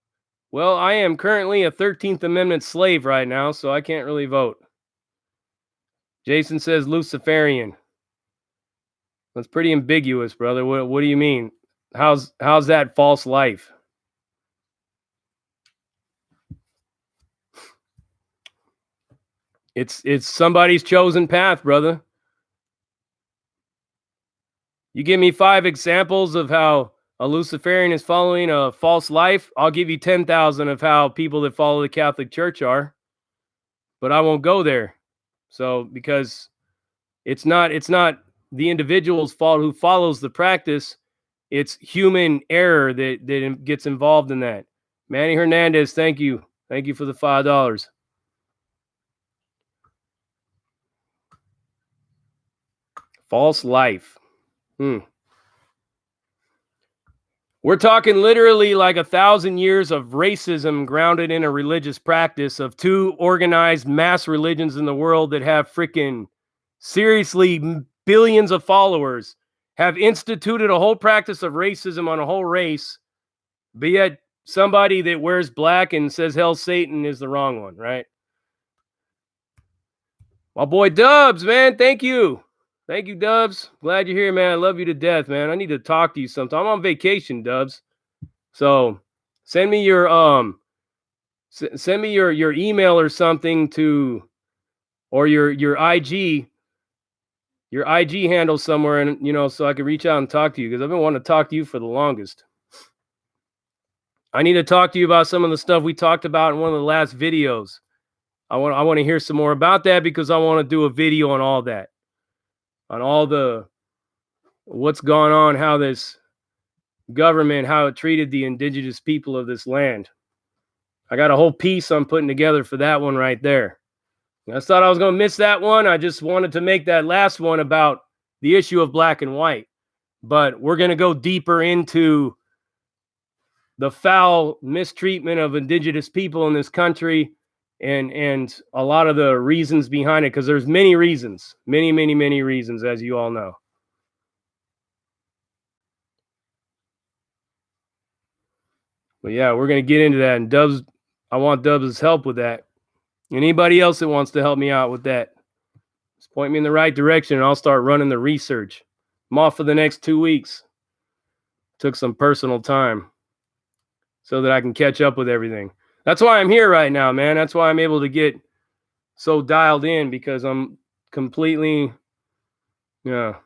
Well, I am currently a 13th Amendment slave right now, so I can't really vote. Jason says Luciferian. That's pretty ambiguous, brother. What do you mean? How's that false life? It's somebody's chosen path, brother. You give me 5 examples of how a Luciferian is following a false life, I'll give you 10,000 of how people that follow the Catholic Church are. But I won't go there. So because it's not the individual's fault who follows the practice, it's human error that gets involved in that. Manny Hernandez, thank you. Thank you for the $5. False life. We're talking literally like 1,000 years of racism grounded in a religious practice of 2 organized mass religions in the world that have freaking seriously billions of followers, have instituted a whole practice of racism on a whole race, but yet somebody that wears black and says hell Satan is the wrong one, right? My boy Dubs, man, thank you. Thank you, Dubs. Glad you're here, man. I love you to death, man. I need to talk to you sometime. I'm on vacation, Dubs. So send me your your email or something to, or your IG handle somewhere, and so I can reach out and talk to you, because I've been wanting to talk to you for the longest. I need to talk to you about some of the stuff we talked about in one of the last videos. I want to hear some more about that, because I want to do a video on all that. On all the what's gone on, how this government, how it treated the indigenous people of this land. I got a whole piece I'm putting together for that one right there. I thought I was going to miss that one. I just wanted to make that last one about the issue of black and white. But we're going to go deeper into the foul mistreatment of indigenous people in this country, and a lot of the reasons behind it, because there's many reasons, many reasons, as you all know. But yeah, we're going to get into that, and Dubs, I want Dubs' help with that. Anybody else that wants to help me out with that, just point me in the right direction, and I'll start running the research. I'm off for the next 2 weeks. Took some personal time. so that I can catch up with everything. That's why I'm here right now, man. That's why I'm able to get so dialed in, because I'm completely, yeah.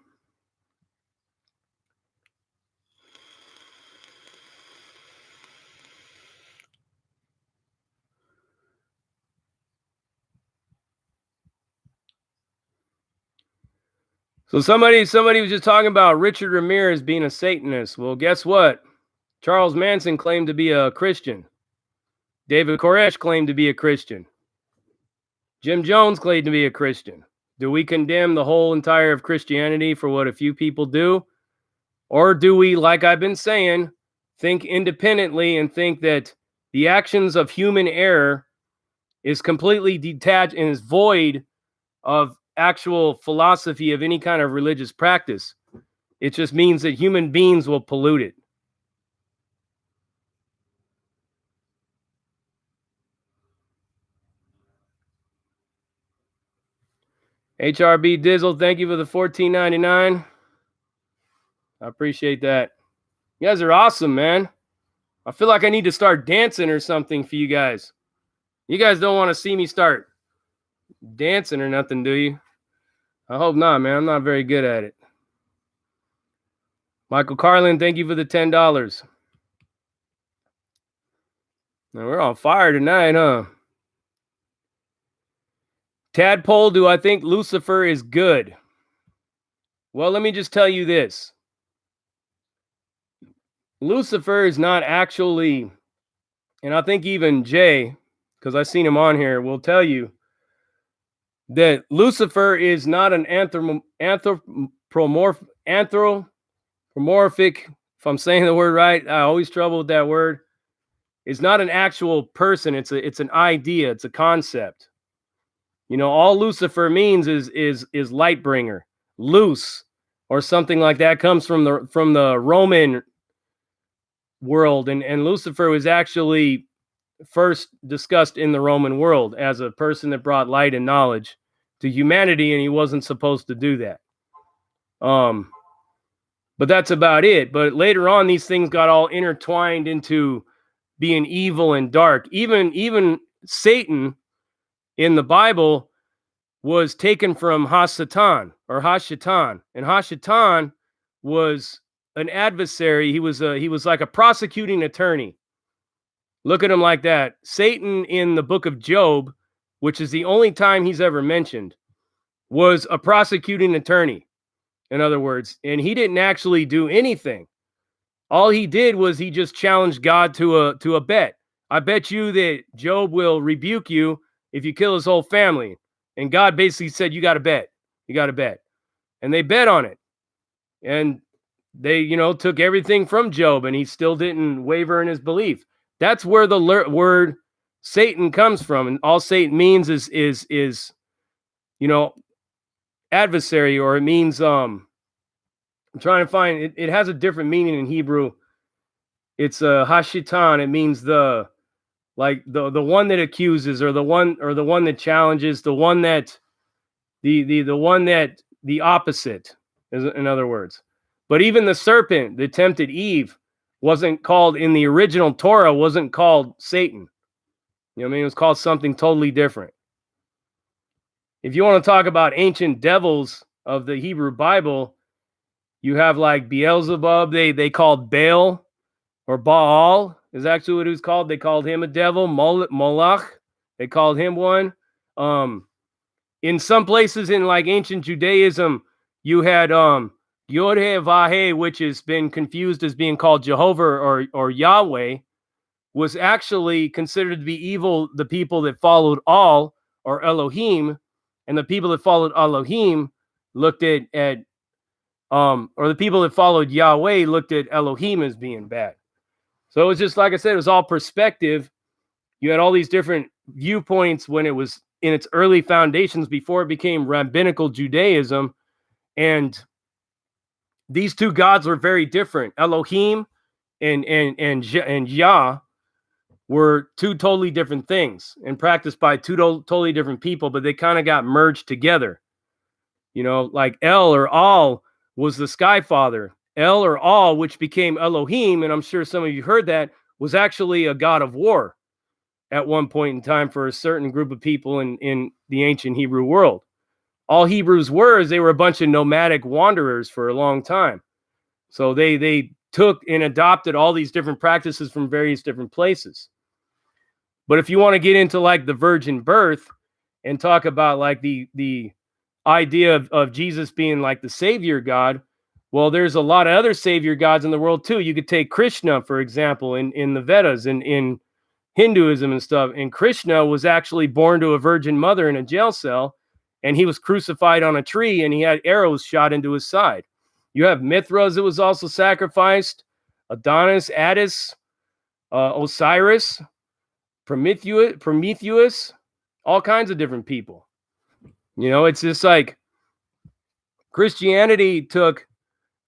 So somebody was just talking about Richard Ramirez being a Satanist. Well, guess what? Charles Manson claimed to be a Christian. David Koresh claimed to be a Christian. Jim Jones claimed to be a Christian. Do we condemn the whole entire of Christianity for what a few people do? Or do we, like I've been saying, think independently and think that the actions of human error is completely detached and is void of actual philosophy of any kind of religious practice? It just means that human beings will pollute it. HRB Dizzle, thank you for the $14.99. I appreciate that. You guys are awesome, man. I feel like I need to start dancing or something for you guys. You guys don't want to see me start dancing or nothing, do you? I hope not, man. I'm not very good at it. Michael Carlin, thank you for the $10. Now, we're on fire tonight, huh? Tadpole, do I think Lucifer is good? Well, let me just tell you this. Lucifer is not actually, and I think even Jay, because I've seen him on here, will tell you that Lucifer is not an anthropomorphic, if I'm saying the word right. I always trouble with that word. It's not an actual person. It's an idea. It's a concept. You know, all Lucifer means is light bringer, loose, or something like that. Comes from the Roman world, and Lucifer was actually first discussed in the Roman world as a person that brought light and knowledge to humanity, and he wasn't supposed to do that. But that's about it. But later on, these things got all intertwined into being evil and dark. Even Satan in the Bible was taken from Hasatan or Hashatan, and Hashatan was an adversary. He was like a prosecuting attorney. Look at him like that. Satan in the book of Job, which is the only time he's ever mentioned, was a prosecuting attorney, in other words, and he didn't actually do anything. All he did was he just challenged God to a bet. I bet you that Job will rebuke you if you kill his whole family. And God basically said, you got to bet. You got to bet. And they bet on it. And they, took everything from Job, and he still didn't waver in his belief. That's where the word Satan comes from. And all Satan means is adversary, or it means, I'm trying to find it. It has a different meaning in Hebrew. It's Hashitan. It means the one that accuses, or the one that challenges, the one that the opposite, in other words. But even the serpent that tempted Eve wasn't called in the original Torah, wasn't called Satan. You know what I mean? It was called something totally different. If you want to talk about ancient devils of the Hebrew Bible, you have like Beelzebub. They called Baal, or Baal is actually what he was called. They called him a devil. Moloch, they called him one. In some places in like ancient Judaism, you had Yod-Heh-Vah-Heh, which has been confused as being called Jehovah or Yahweh, was actually considered to be evil. The people that followed Al, or Elohim, and the people that followed Elohim looked at or the people that followed Yahweh looked at Elohim as being bad. So it was just, like I said, it was all perspective. You had all these different viewpoints when it was in its early foundations before it became rabbinical Judaism. And these two gods were very different. Elohim and Yah were two totally different things and practiced by two totally different people, but they kind of got merged together. Like El or Al was the sky father. El or Al, which became Elohim, and I'm sure some of you heard that, was actually a god of war at one point in time for a certain group of people in the ancient Hebrew world. All Hebrews were is they were a bunch of nomadic wanderers for a long time. So they took and adopted all these different practices from various different places. But if you want to get into like the virgin birth and talk about like the idea of Jesus being like the savior god, well, there's a lot of other savior gods in the world too. You could take Krishna, for example, in the Vedas and in Hinduism and stuff. And Krishna was actually born to a virgin mother in a jail cell, and he was crucified on a tree, and he had arrows shot into his side. You have Mithras that was also sacrificed, Adonis, Attis, Osiris, Prometheus, all kinds of different people. You know, it's just like Christianity took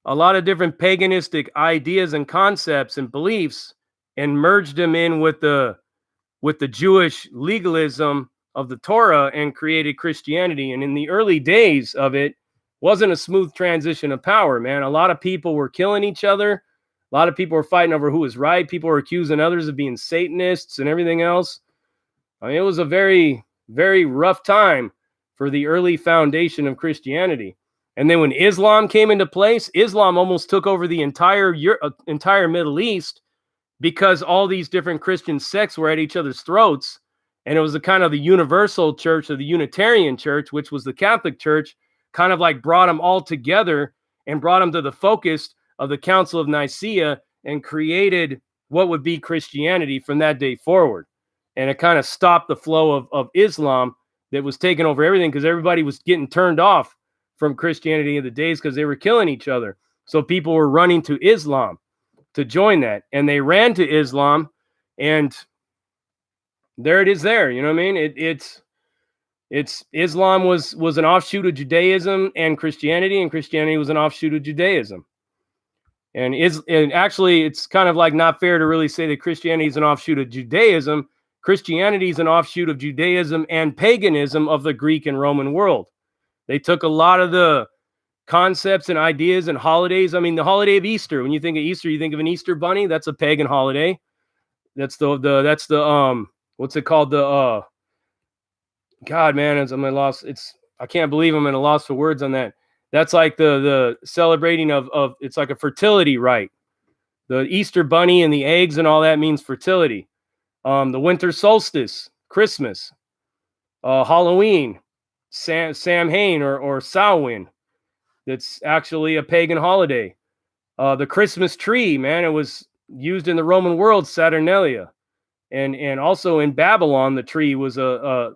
a lot of different paganistic ideas and concepts and beliefs and merged them in with the Jewish legalism of the Torah and created Christianity. And in the early days of it, wasn't a smooth transition of power, man. A lot of people were killing each other. A lot of people were fighting over who was right. People were accusing others of being Satanists and everything else. I mean, it was a very, very rough time for the early foundation of Christianity. And then when Islam came into place, Islam almost took over the entire Middle East because all these different Christian sects were at each other's throats. And it was the kind of the universal church, or the Unitarian church, which was the Catholic Church, kind of like brought them all together and brought them to the focus of the Council of Nicaea and created what would be Christianity from that day forward. And it kind of stopped the flow of Islam that was taking over everything, because everybody was getting turned off from Christianity in the days because they were killing each other. So people were running to Islam to join that, and they ran to Islam, and there it is there. You know what I mean? It's Islam was an offshoot of Judaism and Christianity was an offshoot of Judaism. And actually, it's kind of like not fair to really say that Christianity is an offshoot of Judaism. Christianity is an offshoot of Judaism and paganism of the Greek and Roman world. They took a lot of the concepts and ideas and holidays. I mean, the holiday of Easter, when you think of Easter, you think of an Easter bunny. That's a pagan holiday. That's the what's it called? God, man, I'm at a loss. I can't believe I'm at a loss for words on that. That's like the celebrating of it's like a fertility rite. The Easter bunny and the eggs and all that means fertility. The winter solstice, Christmas, Halloween, Samhain or Samhain. That's actually a pagan holiday. The Christmas tree, man, it was used in the Roman world, Saturnalia, and also in Babylon, the tree was a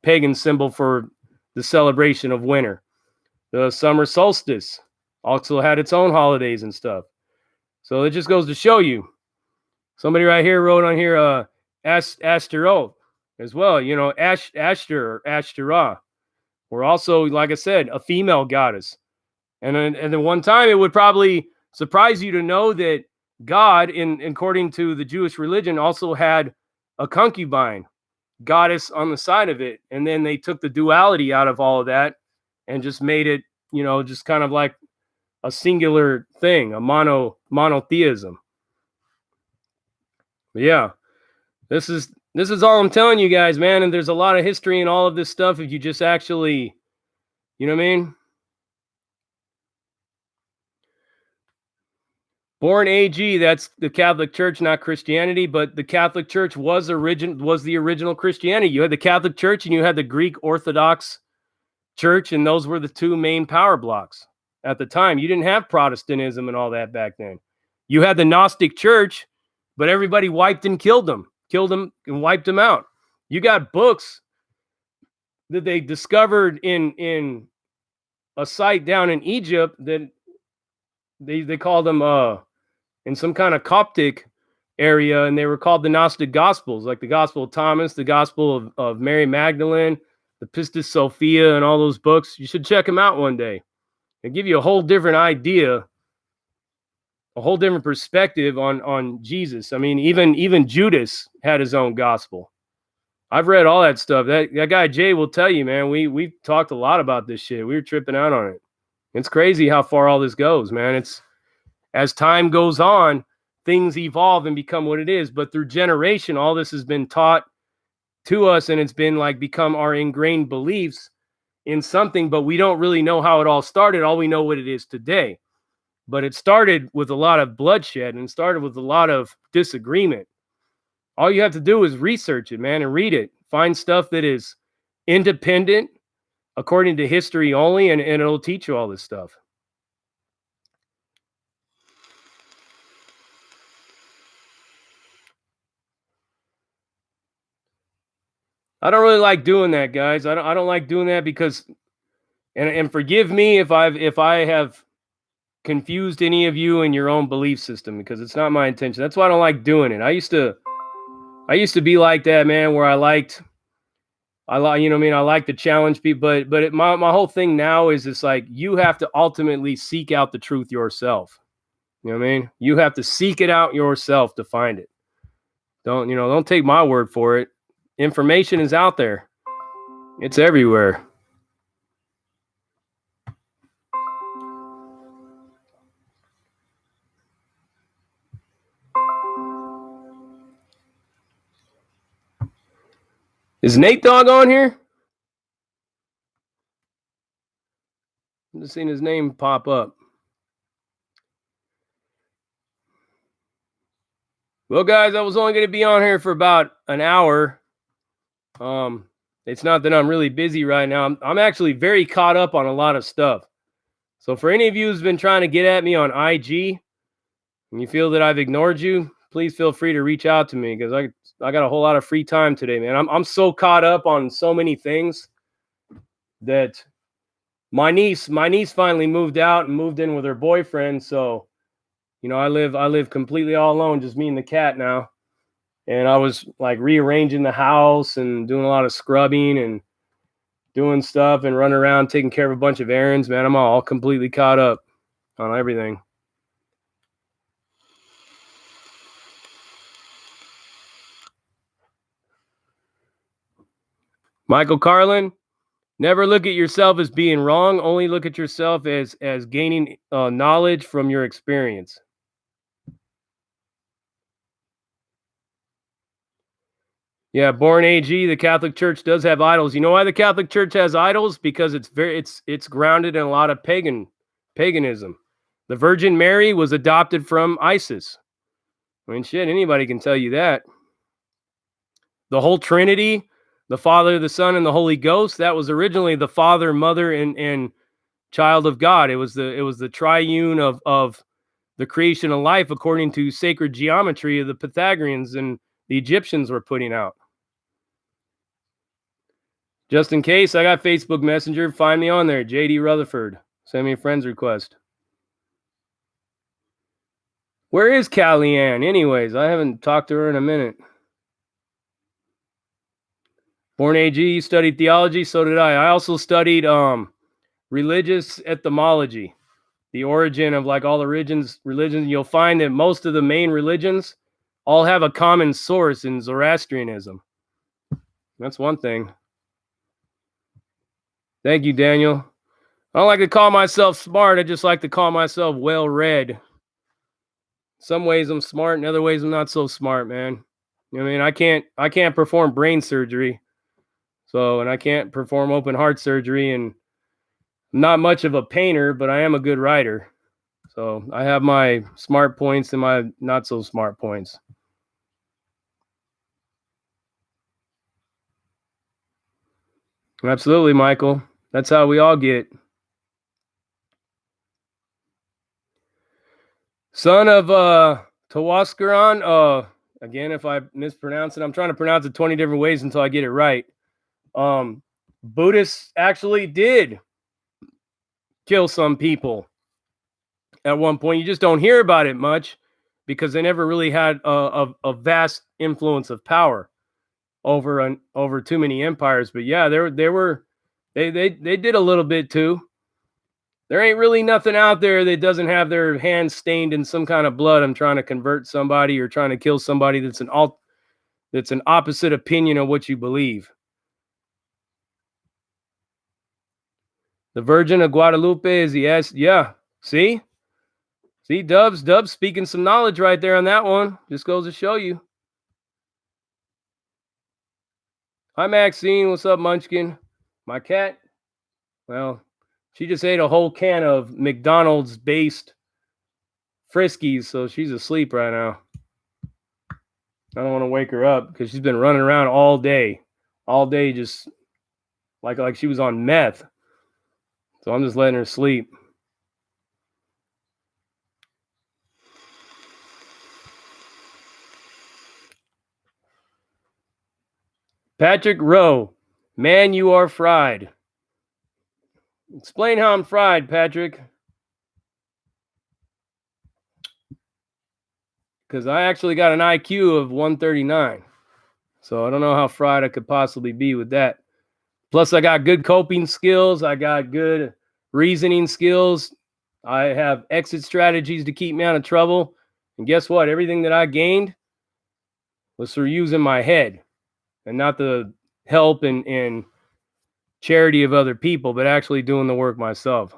pagan symbol for the celebration of winter. The summer solstice also had its own holidays and stuff. So it just goes to show you. Somebody right here wrote on here, Ashtaroth as well. You know, Ashtar or Ashtarah were also, like I said, a female goddess. And then one time, it would probably surprise you to know that God, according to the Jewish religion, also had a concubine goddess on the side of it. And then they took the duality out of all of that and just made it, you know, just kind of like a singular thing, a monotheism. But yeah, this is all I'm telling you guys, man. And there's a lot of history in all of this stuff if you just actually, you know what I mean? Born AG, that's the Catholic Church, not Christianity, but the Catholic Church was the original Christianity. You had the Catholic Church and you had the Greek Orthodox Church, and those were the two main power blocks at the time. You didn't have Protestantism and all that back then. You had the Gnostic Church, but everybody wiped and killed them and wiped them out. You got books that they discovered in a site down in Egypt that they called them in some kind of Coptic area, and they were called the Gnostic Gospels, like the Gospel of Thomas, the Gospel of Mary Magdalene, the Pistis Sophia, and all those books. You should check them out one day. They give you a whole different idea, a whole different perspective on Jesus. I mean, even Judas had his own gospel. I've read all that stuff. That guy Jay will tell you, man. We talked a lot about this shit. We were tripping out on it. It's crazy how far all this goes, man. It's as time goes on, things evolve and become what it is. But through generation, all this has been taught to us, and it's been like become our ingrained beliefs in something, but we don't really know how it all started. All we know what it is today. But it started with a lot of bloodshed and started with a lot of disagreement. All you have to do is research it, man, and read it. Find stuff that is independent, according to history only, and it'll teach you all this stuff. I don't really like doing that, guys. I don't like doing that because, and forgive me if I have confused any of you in your own belief system, because it's not my intention. That's why I don't like doing it. I used to be like that, man, where I like to challenge people, but my whole thing now is it's like you have to ultimately seek out the truth yourself. You know what I mean? You have to seek it out yourself to find it. Don't take my word for it. Information is out there. It's everywhere. Is Nate Dogg on here? I'm just seeing his name pop up. Well, guys, I was only going to be on here for about an hour. It's not that I'm really busy right now. I'm actually very caught up on a lot of stuff. So for any of you who's been trying to get at me on IG and you feel that I've ignored you, please feel free to reach out to me, because I got a whole lot of free time today, man. I'm so caught up on so many things that my niece finally moved out and moved in with her boyfriend. So, I live completely all alone, just me and the cat now. And I was like rearranging the house and doing a lot of scrubbing and doing stuff and running around taking care of a bunch of errands, man. I'm all completely caught up on everything. Michael Carlin, never look at yourself as being wrong. Only look at yourself as gaining knowledge from your experience. Yeah, Born AG, the Catholic Church does have idols. You know why the Catholic Church has idols? Because it's grounded in a lot of paganism. The Virgin Mary was adopted from ISIS. I mean, shit, anybody can tell you that. The whole Trinity, the Father, the Son, and the Holy Ghost, that was originally the Father, Mother, and Child of God. It was the triune of the creation of life according to sacred geometry of the Pythagoreans and the Egyptians were putting out. Just in case, I got Facebook Messenger. Find me on there, JD Rutherford. Send me a friend's request. Where is Callie-Ann? Anyways, I haven't talked to her in a minute. Born AG, you studied theology, so did I. I also studied religious etymology, the origin of like all the religions. You'll find that most of the main religions all have a common source in Zoroastrianism. That's one thing. Thank you, Daniel. I don't like to call myself smart. I just like to call myself well-read. Some ways I'm smart, in other ways I'm not so smart, man. I mean, I can't perform brain surgery. And I can't perform open heart surgery, and I'm not much of a painter, but I am a good writer. So I have my smart points and my not so smart points. Absolutely, Michael. That's how we all get. Son of Tawaskaran. Again, if I mispronounce it, I'm trying to pronounce it 20 different ways until I get it right. Buddhists actually did kill some people at one point. You just don't hear about it much because they never really had a vast influence of power over too many empires. But yeah, they did a little bit too. There ain't really nothing out there that doesn't have their hands stained in some kind of blood. I'm trying to convert somebody or trying to kill somebody that's an opposite opinion of what you believe. The Virgin of Guadalupe is the S. Yeah. See? See, Dubs speaking some knowledge right there on that one. Just goes to show you. Hi, Maxine. What's up, Munchkin? My cat, well, she just ate a whole can of McDonald's-based Friskies, so she's asleep right now. I don't want to wake her up because she's been running around all day, just like she was on meth. So I'm just letting her sleep. Patrick Rowe, man, you are fried. Explain how I'm fried, Patrick. Because I actually got an IQ of 139. So I don't know how fried I could possibly be with that. Plus, I got good coping skills. I got good reasoning skills. I have exit strategies to keep me out of trouble. And guess what? Everything that I gained was through using my head and not the help and charity of other people, but actually doing the work myself.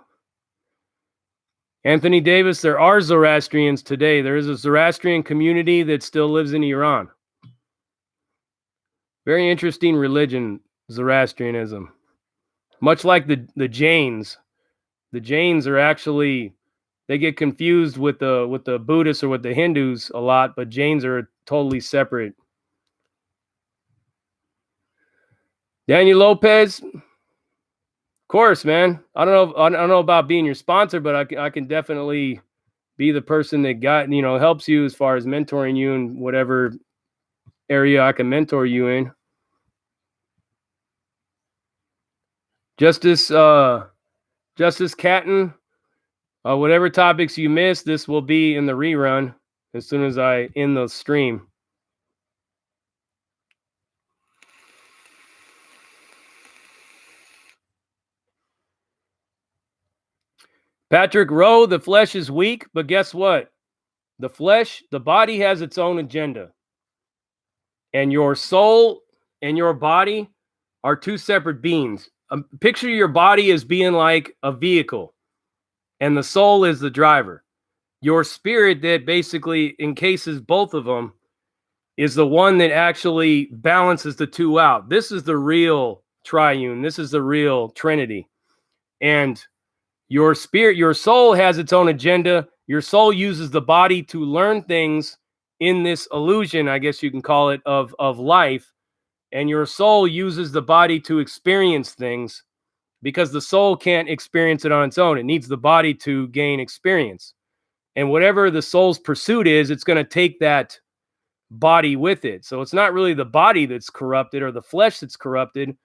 Anthony Davis, there are Zoroastrians today. There is a Zoroastrian community that still lives in Iran. Very interesting religion, Zoroastrianism. Much like the Jains. The Jains are actually, they get confused with the Buddhists or with the Hindus a lot, but Jains are totally separate. Daniel Lopez, of course, man. I don't know about being your sponsor, but I can definitely be the person that helps you as far as mentoring you in whatever area I can mentor you in. Justice Catton, whatever topics you missed, this will be in the rerun as soon as I end the stream. Patrick Rowe, the flesh is weak, but guess what? The body has its own agenda. And your soul and your body are two separate beings. Picture your body as being like a vehicle, and the soul is the driver. Your spirit that basically encases both of them is the one that actually balances the two out. This is the real triune. This is the real Trinity. And your spirit, your soul has its own agenda. Your soul uses the body to learn things in this illusion, I guess you can call it, of life. And your soul uses the body to experience things because the soul can't experience it on its own. It needs the body to gain experience. And whatever the soul's pursuit is, it's going to take that body with it. So it's not really the body that's corrupted or the flesh that's corrupted.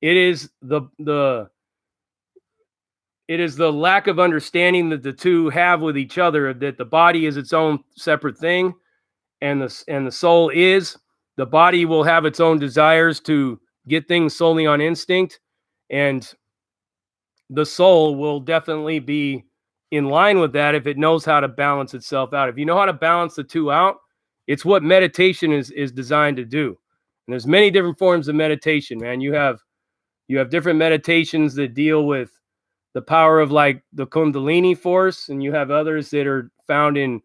It is the lack of understanding that the two have with each other, that the body is its own separate thing and the soul is. The body will have its own desires to get things solely on instinct, and the soul will definitely be in line with that if it knows how to balance itself out. If you know how to balance the two out, it's what meditation is designed to do. And there's many different forms of meditation, man. You have different meditations that deal with the power of like the Kundalini force, and you have others that are found in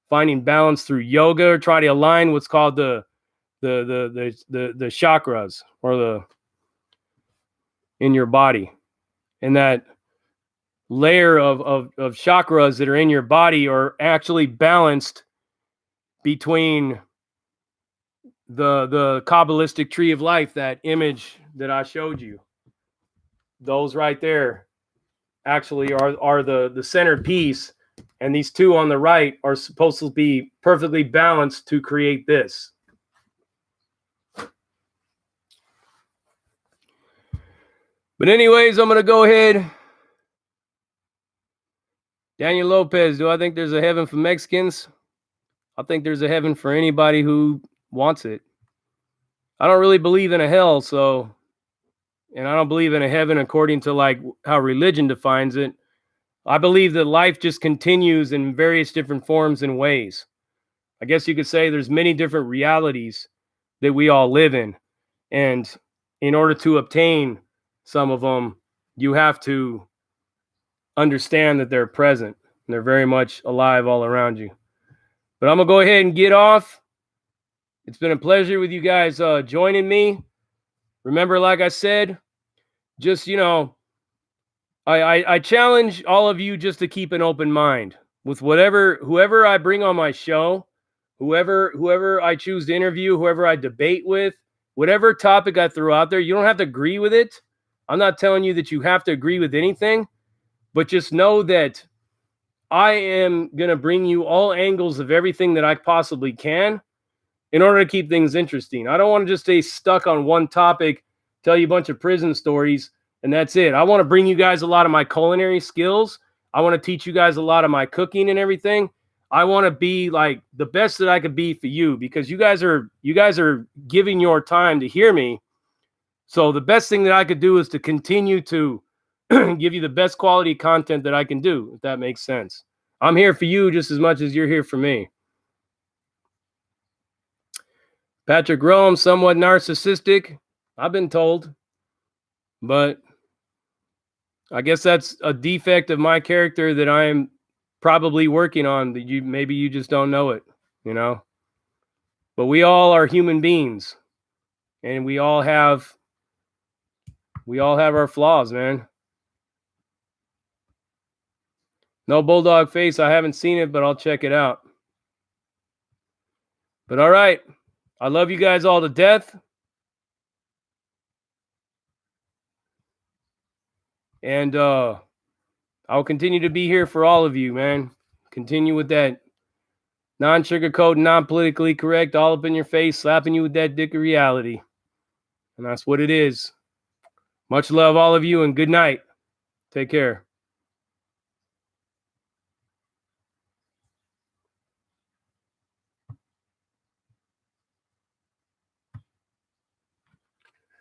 finding balance through yoga, or try to align what's called the chakras or in your body. And that layer of chakras that are in your body are actually balanced between the Kabbalistic tree of life, that image that I showed you. Those right there actually are the centerpiece, and these two on the right are supposed to be perfectly balanced to create this. But anyways, I'm going to go ahead. Daniel Lopez, do I think there's a heaven for Mexicans? I think there's a heaven for anybody who wants it. I don't really believe in a hell, and I don't believe in a heaven according to like how religion defines it. I believe that life just continues in various different forms and ways. I guess you could say there's many different realities that we all live in. And in order to obtain some of them, you have to understand that they're present. and they're very much alive all around you. But I'm going to go ahead and get off. It's been a pleasure with you guys joining me. Remember, like I said, just, I challenge all of you just to keep an open mind with whoever I bring on my show, whoever I choose to interview, whoever I debate with, whatever topic I throw out there. You don't have to agree with it. I'm not telling you that you have to agree with anything, but just know that I am going to bring you all angles of everything that I possibly can in order to keep things interesting. I don't want to just stay stuck on one topic, tell you a bunch of prison stories, and that's it. I want to bring you guys a lot of my culinary skills. I want to teach you guys a lot of my cooking and everything. I want to be like the best that I could be for you, because you guys are giving your time to hear me. So the best thing that I could do is to continue to give you the best quality content that I can do, if that makes sense. I'm here for you just as much as you're here for me. Patrick Rome, somewhat narcissistic, I've been told, but I guess that's a defect of my character that I'm probably working on, that maybe you just don't know it, But we all are human beings, and we all have our flaws, man. No bulldog face. I haven't seen it, but I'll check it out. But all right. I love you guys all to death. And I'll continue to be here for all of you, man. Continue with that non-sugarcoat, non-politically correct, all up in your face, slapping you with that dick of reality. And that's what it is. Much love, all of you, and good night. Take care.